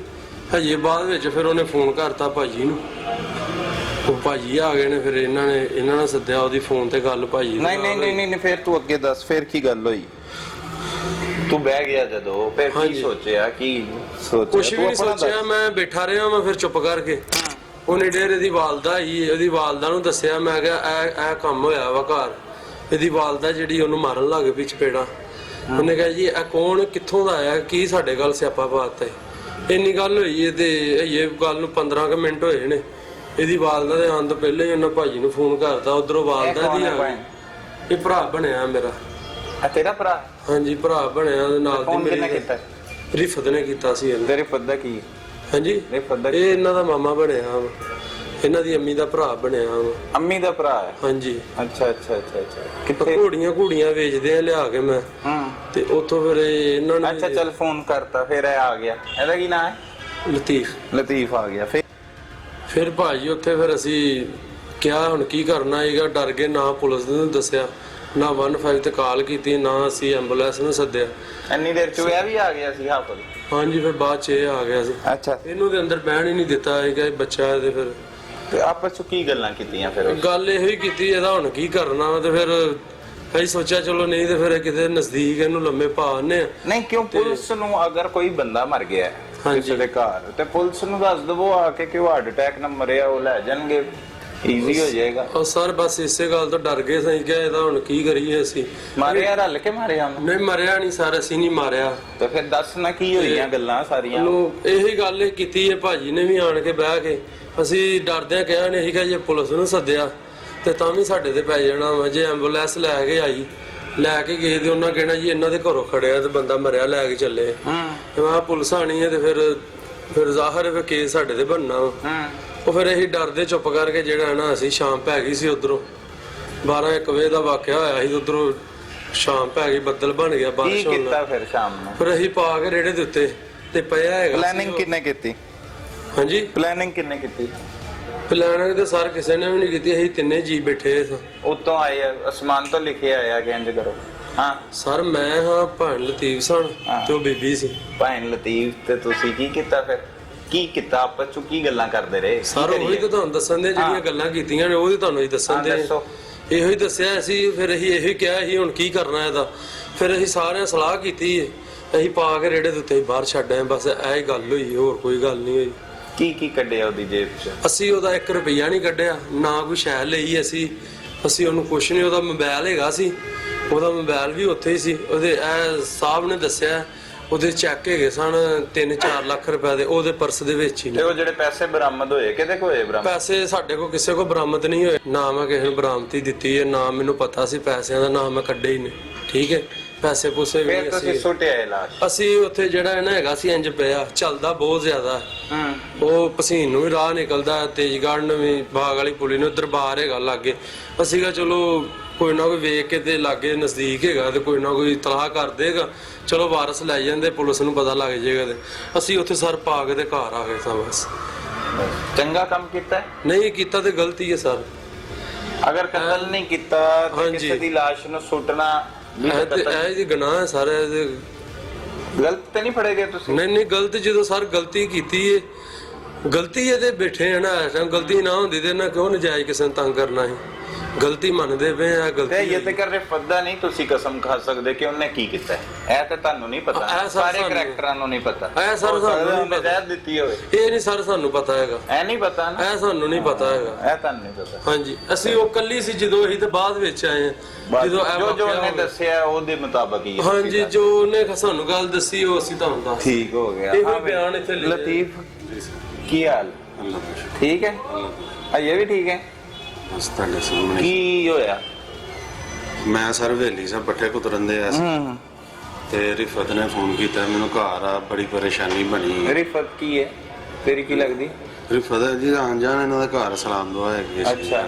ਹਜੇ ਬਾਅਦ ਵਿੱਚ ਫਿਰ ਉਹਨੇ ਫੋਨ ਕਰਤਾ ਭਾਜੀ ਨੂੰ। ਉਹ ਭਾਜੀ ਆ ਗਏ ਨੇ, ਫਿਰ ਇਹਨਾਂ ਨੇ ਸੱਦਿਆ, ਉਹਦੀ ਫੋਨ ਤੇ ਗੱਲ ਭਾਜੀ ਦੇ ਨਹੀਂ ਨਾਲ ਨਹੀਂ ਹੋਈ। ਨਹੀਂ ਨਹੀਂ, ਫਿਰ ਤੂੰ ਅੱਗੇ ਦੱਸ, ਫਿਰ ਕੀ ਗੱਲ ਹੋਈ? ਤੂੰ ਬਹਿ ਗਿਆ ਜਦੋਂ, ਫਿਰ ਕੀ ਹਾਂਜੀ। ਸੋਚਿਆ? ਕੀ ਸੋਚਿਆ? ਕੁਛ ਵੀ ਤੂੰ ਨਹੀਂ ਆਪਣਾ ਸੋਚਿਆ, ਦੱਸ। ਮੈਂ ਬੈਠਾ ਰਿਹਾ ਮੈਂ ਫਿਰ ਚੁੱਪ ਕਰਕੇ। ਉਹਨੇ ਡੇਰੇ ਦੀ ਵਾਲਦਾ ਹੀ, ਉਹਦੀ ਵਾਲਦਾ ਨੂੰ ਦੱਸਿਆ, ਮੈਂ ਕਿਹਾ ਇਹ ਕੰਮ ਹੋਇਆ ਵਾ ਘਰ। ਇਹਦੀ ਵਾਲਦਾ ਜਿਹੜੀ ਉਹਨੂੰ ਮਾਰਨ ਲੱਗ ਪਈ ਚਪੇੜਾ। ਉਹਨੇ ਕਿਹਾ ਜੀ ਇਹ ਕੌਣ, ਕਿੱਥੋਂ ਦਾ ਆਇਆ, ਕੀ ਸਾਡੇ ਗੱਲ ਸਿਆਪਾ ਪਾਤਾ ਹੈ। ਇੰਨੀ ਗੱਲ ਹੋਈ ਹੈ ਤੇ ਇਹ ਗੱਲ ਨੂੰ 15 ਕੁ ਮਿੰਟ ਹੋਏ ਨੇ। ਇਹਦੀ ਵਾਲਦਾ ਦੇ ਆਉਣ ਤੋਂ ਪਹਿਲਾਂ ਹੀ ਉਹਨਾਂ ਭਾਜੀ ਨੂੰ ਫੋਨ ਕਰਤਾ, ਉਧਰੋਂ ਵਾਲਦਾ ਦੀ ਆ ਗਈ। ਇਹ ਭਰਾ ਬਣਿਆ ਮੇਰਾ। ਆ ਤੇਰਾ ਭਰਾ? ਹਾਂਜੀ ਭਰਾ ਬਣਿਆ, ਨਾਲ ਦੀ ਫੋਨ ਕਿਹਨੇ ਮੇਰੀ ਕੀਤਾ? ਰਿਫਤ ਨੇ ਕੀਤਾ ਸੀ ਇਹਨੇ। ਤੇਰੇ ਪੱਦਾ ਕੀ? ਹਾਂਜੀ ਰਿਫਤ ਦਾ ਇਹ ਇਹਨਾਂ ਦਾ ਮਾਮਾ ਬਣਿਆ ਵਾ, ਇਹਨਾਂ ਦੀ ਅੰਮੀ ਦਾ ਭਰਾ ਬਣਿਆ ਵਾ। ਅੰਮੀ ਦਾ ਭਰਾ ਹੈ? ਹਾਂਜੀ। ਅੱਛਾ ਅੱਛਾ ਅੱਛਾ ਅੱਛਾ। ਕਿੱਥੇ? ਘੋੜੀਆਂ ਵੇਚਦੇ ਆ ਲਿਆ ਕੇ ਮੈਂ, ਤੇ ਉੱਥੋਂ ਫਿਰ ਇਹਨਾਂ ਨੇ ਅੱਛਾ ਚੱਲ ਫੋਨ ਕਰਤਾ, ਫਿਰ ਇਹ ਆ ਗਿਆ। ਇਹਦਾ ਕੀ ਨਾਮ ਹੈ? ਲਤੀਫ। ਲਤੀਫ ਆ ਗਿਆ। ਫਿਰ ਭਾਜੀ ਉੱਥੇ ਫਿਰ ਅਸੀਂ ਕਿਹਾ ਹੁਣ ਕੀ ਕਰਨਾ ਹੈਗਾ, ਡਰ ਗਏ, ਨਾ ਪੁਲਿਸ ਨੂੰ ਦੱਸਿਆ, ਨਾ 15 ਤੇ ਕਾਲ ਕੀਤੀ, ਨਾ ਅਸੀਂ ਐਂਬੂਲੈਂਸ ਨੂੰ ਸੱਦਿਆ। ਇੰਨੀ ਦੇਰ ਚ ਇਹ ਵੀ ਆ ਗਿਆ ਸੀ ਹਾਫਲ? ਹਾਂਜੀ ਫਿਰ ਬਾਅਦ ਚ ਇਹ ਆ ਗਿਆ ਸੀ। ਅੱਛਾ। ਇਹਨੂੰ ਦੇ ਅੰਦਰ ਬਹਿਣ ਹੀ ਨਹੀਂ ਦਿੱਤਾ ਹੈਗਾ, ਇਹ ਬੱਚਾ ਹੈ। ਤੇ ਫਿਰ ਤੇ ਆਪਸ ਚ ਕੀ ਗੱਲਾਂ ਕੀਤੀਆਂ ਫਿਰ? ਗੱਲ ਇਹੋ ਹੀ ਕੀਤੀ, ਇਹਦਾ ਹੁਣ ਕੀ ਕਰਨਾ ਵਾ। ਤੇ ਫਿਰ ਅਸੀਂ ਸੋਚਿਆ ਚਲੋ ਨਹੀਂ ਤੇ ਫਿਰ ਕਿਤੇ ਨਜ਼ਦੀਕ ਇਹਨੂੰ ਲੰਮੇ ਪਾ ਆਨੇ ਆ। ਨਹੀਂ ਕਿਉਂ, ਪੁਲਿਸ ਨੂੰ ਅਗਰ ਕੋਈ ਬੰਦਾ ਮਰ ਗਿਆ ਕਿਸੇ ਦੇ ਘਰ ਤੇ ਪੁਲਿਸ ਨੂੰ ਦੱਸ ਦਵੋ ਆ ਕੇ ਕਿ ਉਹ ਹਾਰਟ ਅਟੈਕ ਨਾਲ ਮਰਿਆ, ਉਹ ਲੈ ਜਾਣਗੇ, ਈਜ਼ੀ ਹੋ ਜਾਏਗਾ। ਉਹ ਸਰ ਬਸ ਇਸੇ ਗੱਲ ਤੋਂ ਡਰ ਗਏ ਸਹੀ, ਕਿਹਾ ਇਹਦਾ ਹੁਣ ਕੀ ਕਰੀਏ ਅਸੀਂ। ਮਾਰਿਆ ਰਲ ਕੇ ਮਾਰਿਆ? ਨਹੀਂ ਮਰਿਆ ਨਹੀਂ ਸਰ, ਅਸੀਂ ਨਹੀਂ ਮਾਰਿਆ। ਤੇ ਫਿਰ ਦੱਸ ਨਾ ਕੀ ਹੋਈਆਂ ਗੱਲਾਂ ਸਾਰੀਆਂ? ਉਹਨੂੰ ਇਹੀ ਗੱਲ ਇਹ ਕੀਤੀ ਹੈ, ਭਾਜੀ ਨੇ ਵੀ ਆਣ ਕੇ ਬਹਿ ਕੇ, ਅਸੀਂ ਡਰਦਿਆਂ ਕਿਹਾ ਨਹੀਂ ਕਿਹਾ ਜੇ ਪੁਲਿਸ ਨੂੰ ਸੱਦਿਆ ਤੇ ਤਾਂ ਵੀ ਸਾਡੇ ਤੇ ਪੈ ਜਾਣਾ ਵਾ। ਜੇ ਐਂਬੂਲੈਂਸ ਲੈ ਕੇ ਆਈ, ਲੈ ਕੇ ਗਏ ਤੇ ਉਹਨਾਂ ਕਹਿਣਾ ਜੀ ਇਹਨਾਂ ਦੇ ਘਰੋਂ ਖੜਿਆ ਤੇ ਬੰਦਾ ਮਰਿਆ, ਲੈ ਕੇ ਚੱਲੇ। ਤੇ ਮੈਂ ਪੁਲਿਸ ਆਣੀ ਹੈ ਤੇ ਫਿਰ ਜ਼ਾਹਰ ਹੈ ਕੇਸ ਸਾਡੇ ਤੇ ਬਣਨਾ ਵਾ। ਉਹ ਫਿਰ ਅਸੀਂ ਡਰਦੇ ਚੁੱਪ ਕਰਕੇ ਜਿਹੜਾ ਨਾ, ਅਸੀਂ ਸ਼ਾਮ ਪੈ ਗਈ ਸੀ ਉਧਰੋਂ, 12-1 ਵਜੇ ਦਾ ਵਾਕਿਆ ਹੋਇਆ ਸੀ। ਉਧਰੋਂ ਸ਼ਾਮ ਪੈ ਗਈ, ਬੱਦਲ ਬਣ ਗਿਆ, ਬਾਰਿਸ਼ ਹੋਣ ਕੀ ਕੀਤਾ ਫਿਰ ਸ਼ਾਮ ਨੂੰ? ਫਿਰ ਅਸੀਂ ਪਾ ਕੇ ਰੇੜੇ ਦੇ ਉੱਤੇ ਤੇ ਪਿਆ ਹੈਗਾ। ਪਲੈਨਿੰਗ ਕਿੰਨੇ ਕੀਤੀ? ਹਾਂਜੀ ਪਲੈਨਿੰਗ ਕਿੰਨੇ ਕੀਤੀ? ਪਲੈਨਿੰਗ ਤੇ ਸਰ ਕਿਸੇ ਨੇ ਵੀ ਨਹੀਂ ਕੀਤੀ, ਅਸੀਂ ਤਿੰਨੇ ਜੀ ਬੈਠੇ ਸਾਂ। ਉਤੋਂ ਆਏ ਅਸਮਾਨ ਤੋਂ ਲਿਖਿਆ ਆਇਆ ਕਿ ਇੰਜ ਕਰੋ? ਹਾਂ ਸਰ ਮੈਂ ਹਾਂ, ਭੈਣ ਲਤੀਫ ਸਨ ਤੇ ਉਹ ਬੀਬੀ ਸੀ। ਭੈਣ ਲਤੀਫ ਤੇ ਤੁਸੀਂ ਕੀ ਕੀਤਾ ਫਿਰ? ਕੀ ਕੀਤਾ ਆਪਸ ਚ? ਕੀ ਗੱਲਾਂ ਕਰਦੇ ਰਹੇ? ਸਰ ਉਹੀ ਤਾਂ ਤੁਹਾਨੂੰ ਦੱਸਣ ਦੇ, ਜਿਹੜੀਆਂ ਗੱਲਾਂ ਕੀਤੀਆਂ ਨੇ ਉਹ ਹੀ ਤੁਹਾਨੂੰ ਦੱਸਣ ਦੇ। ਇਹੋ ਹੀ ਦੱਸਿਆ ਅਸੀਂ, ਫਿਰ ਅਸੀਂ ਇਹੋ ਹੀ ਕਿਹਾ ਸੀ ਹੁਣ ਕੀ ਕਰਨਾ ਇਹਦਾ। ਫਿਰ ਅਸੀਂ ਸਾਰਿਆਂ ਸਲਾਹ ਕੀਤੀ ਹੈ, ਅਸੀਂ ਪਾ ਕੇ ਰੇੜੇ ਦੇ ਉੱਤੇ ਬਾਹਰ ਛੱਡ ਆਏ। ਬਸ ਇਹ ਹੀ ਗੱਲ ਹੋਈ, ਹੋਰ ਕੋਈ ਗੱਲ ਨਹੀਂ ਹੋਈ। ਕੀ ਕੀ ਕੱਢਿਆ ਉਹਦੀ ਜੇਬ ਚ? ਅਸੀਂ ਉਹਦਾ 1 ਰੁਪਈਆ ਨਹੀਂ ਕੱਢਿਆ, ਨਾ ਕੋਈ ਸ਼ੈ ਲਈ ਅਸੀਂ ਉਹਨੂੰ ਕੁਛ ਨਹੀਂ। ਉਹਦਾ ਮੋਬਾਈਲ ਹੈਗਾ ਸੀ, ਉਹਦਾ ਮੋਬਾਈਲ ਵੀ ਉੱਥੇ ਹੀ ਸੀ। ਉਹਦੇ ਇਹ ਸਾਹਿਬ ਨੇ ਦੱਸਿਆ ਉਹਦੇ ਚੈੱਕ ਹੈਗੇ ਸਨ 3-4 ਲੱਖ ਰੁਪਏ ਦੇ, ਉਹਦੇ ਪਰਸ ਦੇ ਵਿੱਚ ਹੀ ਤੇ ਉਹ ਜਿਹੜੇ ਪੈਸੇ ਬਰਾਮਦ ਹੋਏ ਕਿਹਦੇ ਕੋਲ ਹੋਏ ਬਰਾਮਦ? ਪੈਸੇ ਸਾਡੇ ਕੋਲ ਕਿਸੇ ਕੋਲ ਬਰਾਮਦ ਨਹੀਂ ਹੋਏ, ਨਾ ਮੈਂ ਕਿਸੇ ਨੂੰ ਬਰਾਮਦੀ ਦਿੱਤੀ ਹੈ, ਨਾ ਮੈਨੂੰ ਪਤਾ ਸੀ ਪੈਸਿਆਂ ਦਾ, ਨਾ ਮੈਂ ਕੱਢੇ ਹੀ ਨੇ। ਠੀਕ ਹੈ, ਪੈਸੇ ਪੂਸੇ ਵੀ ਫਿਰ ਤੁਸੀਂ ਸੁੱਟਿਆ ਇਹ ਲਾਸ਼? ਅਸੀਂ ਉੱਥੇ ਜਿਹੜਾ ਇਹਨਾਂ ਹੈਗਾ ਸੀ ਇੰਜ ਪਿਆ, ਚੱਲਦਾ ਬਹੁਤ ਜ਼ਿਆਦਾ। ਉਹ ਪਸੀਨ ਨੂੰ ਵੀ ਰਾਹ ਨਿਕਲਦਾ, ਤੇਜ਼ਗੜ੍ਹ ਨੂੰ ਵੀ, ਬਾਗ ਵਾਲੀ ਪੁਲੀ ਨੂੰ, ਦਰਬਾਰ ਹੈਗਾ ਲਾਗੇ। ਅਸੀਂ ਕਿਹਾ ਚਲੋ ਕੋਈ ਨਾ ਕੋਈ ਵੇਖ ਕੇ ਤੇ ਲਾਗੇ ਨਜ਼ਦੀਕ ਹੈਗਾ ਤੇ ਕੋਈ ਨਾ ਕੋਈ ਤਲਾਹ ਕਰ ਦੇਗਾ, ਚਲੋ ਵਾਰਸ ਲੈ ਜਾਂਦੇ, ਪੁਲਿਸ ਨੂੰ ਪਤਾ ਲੱਗ ਜਾਏਗਾ। ਤੇ ਅਸੀਂ ਉੱਥੇ ਸਰ ਪਾ ਕੇ ਤੇ ਘਰ ਆ ਗਏ ਸਾਂ। ਬਸ ਚੰਗਾ ਕੰਮ ਕੀਤਾ? ਨਹੀਂ ਕੀਤਾ ਤੇ ਗਲਤੀ ਹੈ ਸਰ। ਅਗਰ ਕਤਲ ਨਹੀਂ ਕੀਤਾ ਤਾਂ ਕਿਸੇ ਦੀ ਲਾਸ਼ ਨੂੰ ਸੁੱਟਣਾ ਵੀ ਇਹ ਜੀ ਗੁਨਾਹ ਹੈ ਸਰ। ਗਲਤ ਤੇ ਨਹੀਂ ਫੜੇਗੇ ਤੁਸੀਂ? ਨਹੀਂ ਗਲਤ, ਜਦੋਂ ਸਰ ਗਲਤੀ ਕੀਤੀ ਹੈ, ਗਲਤੀ ਹੈ ਤੇ ਬੈਠੇ ਆ ਨਾ। ਗਲਤੀ ਨਾ ਹੁੰਦੀ ਤੇ ਨਾ ਕਿਉਂ ਨਜਾਇਜ਼ ਕਿਸੇ ਨੂੰ ਤੰਗ ਕਰਨਾ ਸੀ। ਗਲਤੀ ਮੰਨਦੇ ਪਏ ਆ, ਗਲਤੀ ਇਹ ਤੇ ਕਰ ਰਹੇ ਫੱਦਾ ਨਹੀਂ ਤੁਸੀਂ ਕਸਮ ਖਾ ਸਕਦੇ ਕਿ ਉਹਨੇ ਕੀ ਕੀਤਾ। ਇਹ ਤੇ ਤੁਹਾਨੂੰ ਨਹੀਂ ਪਤਾ, ਸਾਰੇ ਕਰੈਕਟਰਾਂ ਨੂੰ ਨਹੀਂ ਪਤਾ। ਇਹ ਸਰ ਸਾਨੂੰ ਨਹੀਂ ਪਤਾ ਦਿੱਤੀ ਹੋਵੇ, ਇਹ ਨਹੀਂ ਸਰ ਸਾਨੂੰ ਪਤਾ ਹੈਗਾ। ਇਹ ਨਹੀਂ ਪਤਾ ਨਾ, ਇਹ ਸਾਨੂੰ ਨਹੀਂ ਪਤਾ ਹੈਗਾ, ਇਹ ਤੁਹਾਨੂੰ ਨਹੀਂ ਪਤਾ। ਹਾਂਜੀ ਅਸੀਂ ਉਹ ਕੱਲੀ ਸੀ ਜਦੋਂ ਅਸੀਂ ਤੇ ਬਾਅਦ ਵਿੱਚ ਆਏ ਆ, ਜਦੋਂ ਜੋ ਉਹਨੇ ਦੱਸਿਆ ਉਹਦੇ ਮੁਤਾਬਕ ਹੀ। ਹਾਂਜੀ ਜੋ ਉਹਨੇ ਸਾਨੂੰ ਗੱਲ ਦੱਸੀ ਉਹ ਅਸੀਂ ਤੁਹਾਨੂੰ ਦੱਸ। ਠੀਕ ਹੋ ਗਿਆ। ਇਹ ਬਿਆਨ ਇੱਥੇ ਲਤੀਫ ਕੀ ਹਾਲ? ਠੀਕ ਹੈ, ਇਹ ਵੀ ਠੀਕ ਹੈ। ਬਸ ਤੁਹਾਡੇ ਸਾਹਮਣੇ ਕੀ ਹੋਇਆ? ਮੈਂ ਸਰ ਹਵੇਲੀ ਸਾਹਿਬ ਪੱਠੇ ਕੁਤਰਨ ਦੇ ਆਇਆ ਸੀ ਤੇ ਰਿਫਤ ਨੇ ਫੋਨ ਕੀਤਾ ਮੈਨੂੰ, ਘਰ ਆ ਬੜੀ ਪਰੇਸ਼ਾਨੀ ਬਣੀ। ਰਿਫਤ ਕੀ ਹੈ? ਤੇਰੀ ਕੀ ਲੱਗਦੀ? ਰਿਫਤ ਜੀ ਆਣ ਜਾਣ ਇਹਨਾਂ ਦਾ ਘਰ ਸਲਾਮ ਦੁਆ ਹੈਗੀ ਸੀ। ਅੱਛਾ,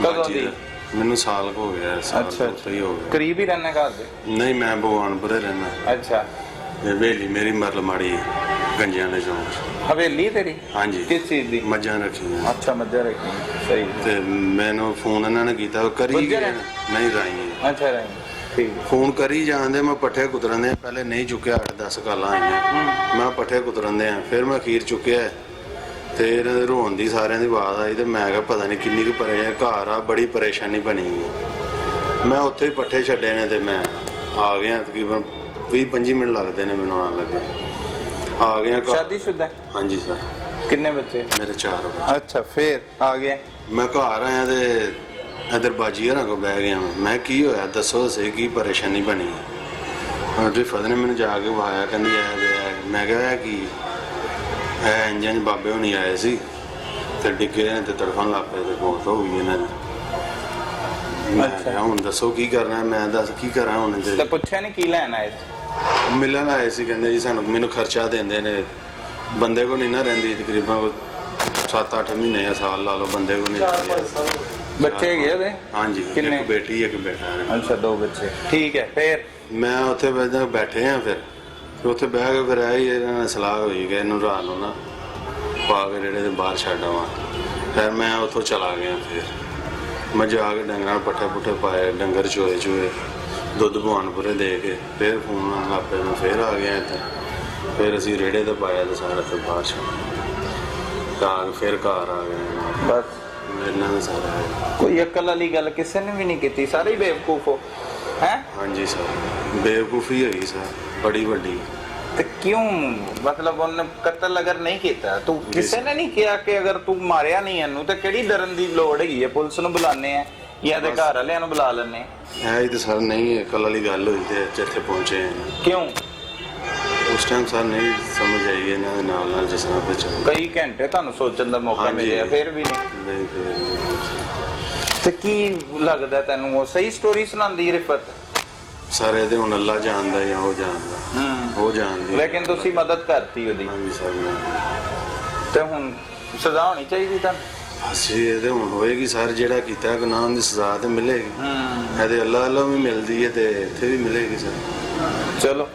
ਕਦੋਂ ਦੀ? ਮੈਨੂੰ ਸਾਲ ਹੋ ਗਿਆ। ਅੱਛਾ ਸਹੀ ਹੋ ਗਿਆ। ਕਰੀਬ ਹੀ ਰਹਿਣਾ ਘਰ ਦੇ? ਨਹੀਂ ਮੈਂ ਭਗਵਾਨਪੁਰੇ ਰਹਿਣਾ। ਅੱਛਾ, ਹਵੇਲੀ ਮੇਰੀ ਮਰਲ ਮਾੜੀ ਗੰਜਿਆਂ ਦੇ ਚੌਂਕ। ਹਵੇਲੀ ਤੇਰੀ? ਹਾਂਜੀ। ਕਿਸ ਚੀਜ਼ ਦੀ? ਮੱਝਾਂ ਰੱਖੀਆਂ। ਅੱਛਾ, ਮੱਝਾਂ ਰੱਖੀ। ਸਹੀ। ਤੇ ਮੈਨੂੰ ਫੋਨ ਇਹਨਾਂ ਨੇ ਕੀਤਾ, ਕਰੀ ਨਹੀਂ ਰਾਈ। ਅੱਛਾ ਰਾਈ, ਠੀਕ। ਫੋਨ ਕਰੀ ਜਾਂਦੇ, ਮੈਂ ਪੱਠੇ ਕੁਤਰਨ ਦੇ ਪਹਿਲੇ ਨਹੀਂ ਚੁੱਕਿਆ, 8-10 ਕਾਲਾਂ ਆਈਆਂ। ਮੈਂ ਪੱਠੇ ਕੁਤਰਨ ਦੇ ਆ, ਫਿਰ ਮੈਂ ਅਖੀਰ ਚੁੱਕਿਆ ਤੇ ਇਹਨਾਂ ਦੇ ਰੋਣ ਦੀ ਸਾਰਿਆਂ ਦੀ ਆਵਾਜ਼ ਆਈ ਤੇ ਮੈਂ ਕਿਹਾ ਪਤਾ ਨਹੀਂ ਕਿੰਨੀ ਕੁ ਪਰੇਸ਼ਾਨੀ ਘਰ ਆ, ਬੜੀ ਪਰੇਸ਼ਾਨੀ ਬਣੀ ਹੋਈ। ਮੈਂ ਉੱਥੇ ਹੀ ਪੱਠੇ ਛੱਡੇ ਨੇ ਤੇ ਮੈਂ ਆ ਗਿਆ। ਤਕਰੀਬਨ 20-25 ਮਿੰਟ ਲੱਗਦੇ ਨੇ ਮੈਨੂੰ ਆਉਣ ਲੱਗੇ। ਆ ਗਿਆ ਘਰ। शादीशुदा है? ਹਾਂਜੀ ਸਰ, कितने बच्चे? ਮੇਰੇ 4 ਬੱਚੇ। अच्छा, फिर आ गए? ਮੈਂ ਘਰ ਆਇਆ ਤੇ ਇਧਰ ਬਾਜੀ ਹਰਾਂ ਕੋਲ ਬਹਿ ਗਿਆ। ਮੈਂ ਕੀ ਹੋਇਆ ਦੱਸੋ ਸਹੀ, ਕੀ ਪਰੇਸ਼ਾਨੀ ਬਣੀ? ਰਿਫਤ ਨੇ ਮੈਨੂੰ ਜਾ ਕੇ ਵਾਇਆ, ਕਹਿੰਦੀ ਮੈਂ ਕਿਹਾ ਕੀ ਇਹ ਇੰਜਨ ਬਾਬੇ ਹੋਣੀ ਆਏ ਸੀ ਤੇ ਡਿੱਗੇ ਨੇ ਤੇ ਤੜਫਣ ਲੱਗ ਪਏ ਤੇ ਮੌਤ ਹੋ ਗਈ ਇਹਨਾਂ ਦੀ। ਮੈਂ ਕਿਹਾ ਹੁਣ ਦੱਸੋ ਕੀ ਕਰਨਾ? ਮੈਂ ਦੱਸ ਕੀ ਕਰਾਂ ਹੁਣ? तो पूछा नहीं की लैन आए थे? ਮਿਲਣ ਆਏ ਸੀ, ਕਹਿੰਦੇ ਜੀ ਸਾਨੂੰ ਮੈਨੂੰ ਖਰਚਾ ਦਿੰਦੇ ਨੇ। ਬੰਦੇ ਕੋ ਨਹੀਂ ਨਾ ਰਹਿੰਦੀ, ਤਕਰੀਬਨ 7-8 ਮਹੀਨੇ ਜਾਂ ਸਾਲ ਲਾ ਲਓ ਬੰਦੇ ਕੋ ਨਹੀਂ ਰਹਿੰਦੀ। बच्चे गए थे? ਹਾਂਜੀ, ਕਿੰਨੇ? ਇੱਕ ਬੇਟੀ ਇੱਕ ਬੇਟਾ ਹੈ। अच्छा, 2 बच्चे। ठीक है, फिर? ਮੈਂ ਉੱਥੇ ਬੈਠੇ ਆ। ਫਿਰ ਉੱਥੇ ਬਹਿ ਕੇ ਫਿਰ ਆਈ ਇਹਨਾਂ ਨਾਲ ਸਲਾਹ ਹੋਈ ਕਿ ਇਹਨੂੰ ਰਾਤ ਨੂੰ ਨਾ ਪਾ ਕੇ ਜਿਹੜੇ ਦੇ ਬਾਹਰ ਛੱਡ ਆਵਾਂ। ਫਿਰ ਮੈਂ ਉੱਥੋਂ ਚਲਾ ਗਿਆ। ਫਿਰ ਮੈਂ ਜਾ ਕੇ ਡੰਗਰਾਂ ਨੂੰ ਪੱਠੇ ਪੁੱਠੇ ਪਾਏ, ਡੰਗਰ ਚੋਏ ਦੁੱਧ ਭਵਾਨਪੁਰੇ ਦੇ ਕੇ ਫਿਰ ਫੋਨ ਆਉਣ ਲੱਗ ਪਿਆ। ਮੈਂ ਫਿਰ ਆ ਗਿਆ ਇੱਥੇ। ਫਿਰ ਅਸੀਂ ਰੇੜੇ ਤੇ ਪਾਇਆ ਤੇ ਸਾਰਾ ਫਿਰ ਬਾਹਰ ਛੱਡ ਤਾਂ ਫਿਰ ਘਰ ਆ ਗਏ। बस ਮੇਰੇ ਨਾਲ ਸਾਰਾ ਹੈ। कोई अकल वाली गल किसी ने भी नहीं की? सारे ही बेवकूफ हो हैं? ਹਾਂਜੀ ਸਰ, ਬੇਵਕੂਫੀ ਹੋਈ ਸਰ ਬੜੀ ਵੱਡੀ। तो क्यों, मतलब उन्होंने कत्ल अगर नहीं किया तो किसी ने नहीं किया कि अगर तू मारिया नहीं है तो किहड़ी डरन दी लोड़ हैगी है? पुलिस ਨੂੰ ਬੁਲਾਣੇ ਆ ਜਾਂ ਦੇ ਘਰ ਵਾਲਿਆਂ ਨੂੰ ਬੁਲਾ ਲੈਣੇ? ਇਹ ਤਾਂ ਸਰ ਨਹੀਂ ਅਕਲ ਵਾਲੀ ਗੱਲ ਹੋਈ ਤੇ ਜਿੱਥੇ ਪਹੁੰਚੇ ਹਾਂ। ਕਿਉਂ? ਉਸ ਟਾਈਮ ਸਰ ਨਹੀਂ ਸਮਝ ਆਈ ਇਹਨਾਂ ਦੇ ਨਾਲ ਜਿਸ ਤਰ੍ਹਾਂ ਵਿੱਚ ਕਈ ਘੰਟੇ ਤੁਹਾਨੂੰ ਸੋਚਣ ਦਾ ਮੌਕਾ ਮਿਲਿਆ ਫਿਰ ਵੀ ਨਹੀਂ? ਨਹੀਂ ਤੇ ਕੀ ਲੱਗਦਾ ਤੈਨੂੰ ਉਹ ਸਹੀ ਸਟੋਰੀ ਸੁਣਾਉਂਦੀ ਰਿਫਤ? ਸਾਰੇ ਦੇ ਹੁਣ ਅੱਲਾ ਜਾਣਦਾ ਜਾਂ ਉਹ ਜਾਣਦਾ, ਉਹ ਜਾਣਦੀ। ਲੇਕਿਨ ਤੁਸੀਂ ਮਦਦ ਕਰਤੀ ਉਹਦੀ ਹਾਂਜੀ ਸਰ, ਤੇ ਹੁਣ ਸਜ਼ਾ ਹੋਣੀ ਚਾਹੀਦੀ ਤਾਂ? ਅਸੀਂ ਇਹਦੇ ਹੁਣ ਹੋਏਗੀ ਸਰ, ਜਿਹੜਾ ਕੀਤਾ ਗੁਨਾਹ ਦੀ ਸਜ਼ਾ ਤੇ ਮਿਲੇਗੀ। ਇਹਦੇ ਅੱਲਾ ਅੱਲਾ ਵੀ ਮਿਲਦੀ ਹੈ ਤੇ ਇੱਥੇ ਵੀ ਮਿਲੇਗੀ ਸਰ। चलो,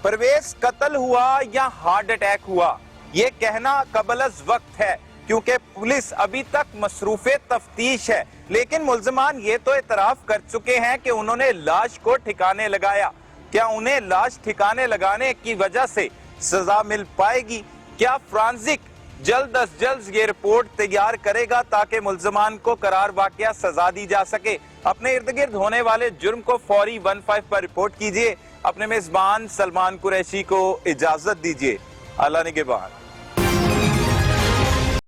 परवेज कत्ल हुआ या हार्ट अटैक हुआ ये कहना कबलज वक्त है, क्योंकि पुलिस अभी तक मसरूफे तफ्तीश है। लेकिन मुल्ज़िमान ये तो एतराफ कर चुके हैं कि उन्होंने लाश को ठिकाने लगाया। क्या उन्हें लाश ठिकाने लगाने की वजह से सजा मिल पाएगी? क्या फ्रांसिक जल्द अज जल्द ये रिपोर्ट तैयार करेगा ताकि मुल्ज़िमान को करार वाक़या सजा दी जा सके? अपने इर्द गिर्द होने वाले जुर्म को फौरी 15 पर रिपोर्ट कीजिए। अपने मेजबान सलमान कुरैशी को इजाजत दीजिए। अल्लाह निगहबान।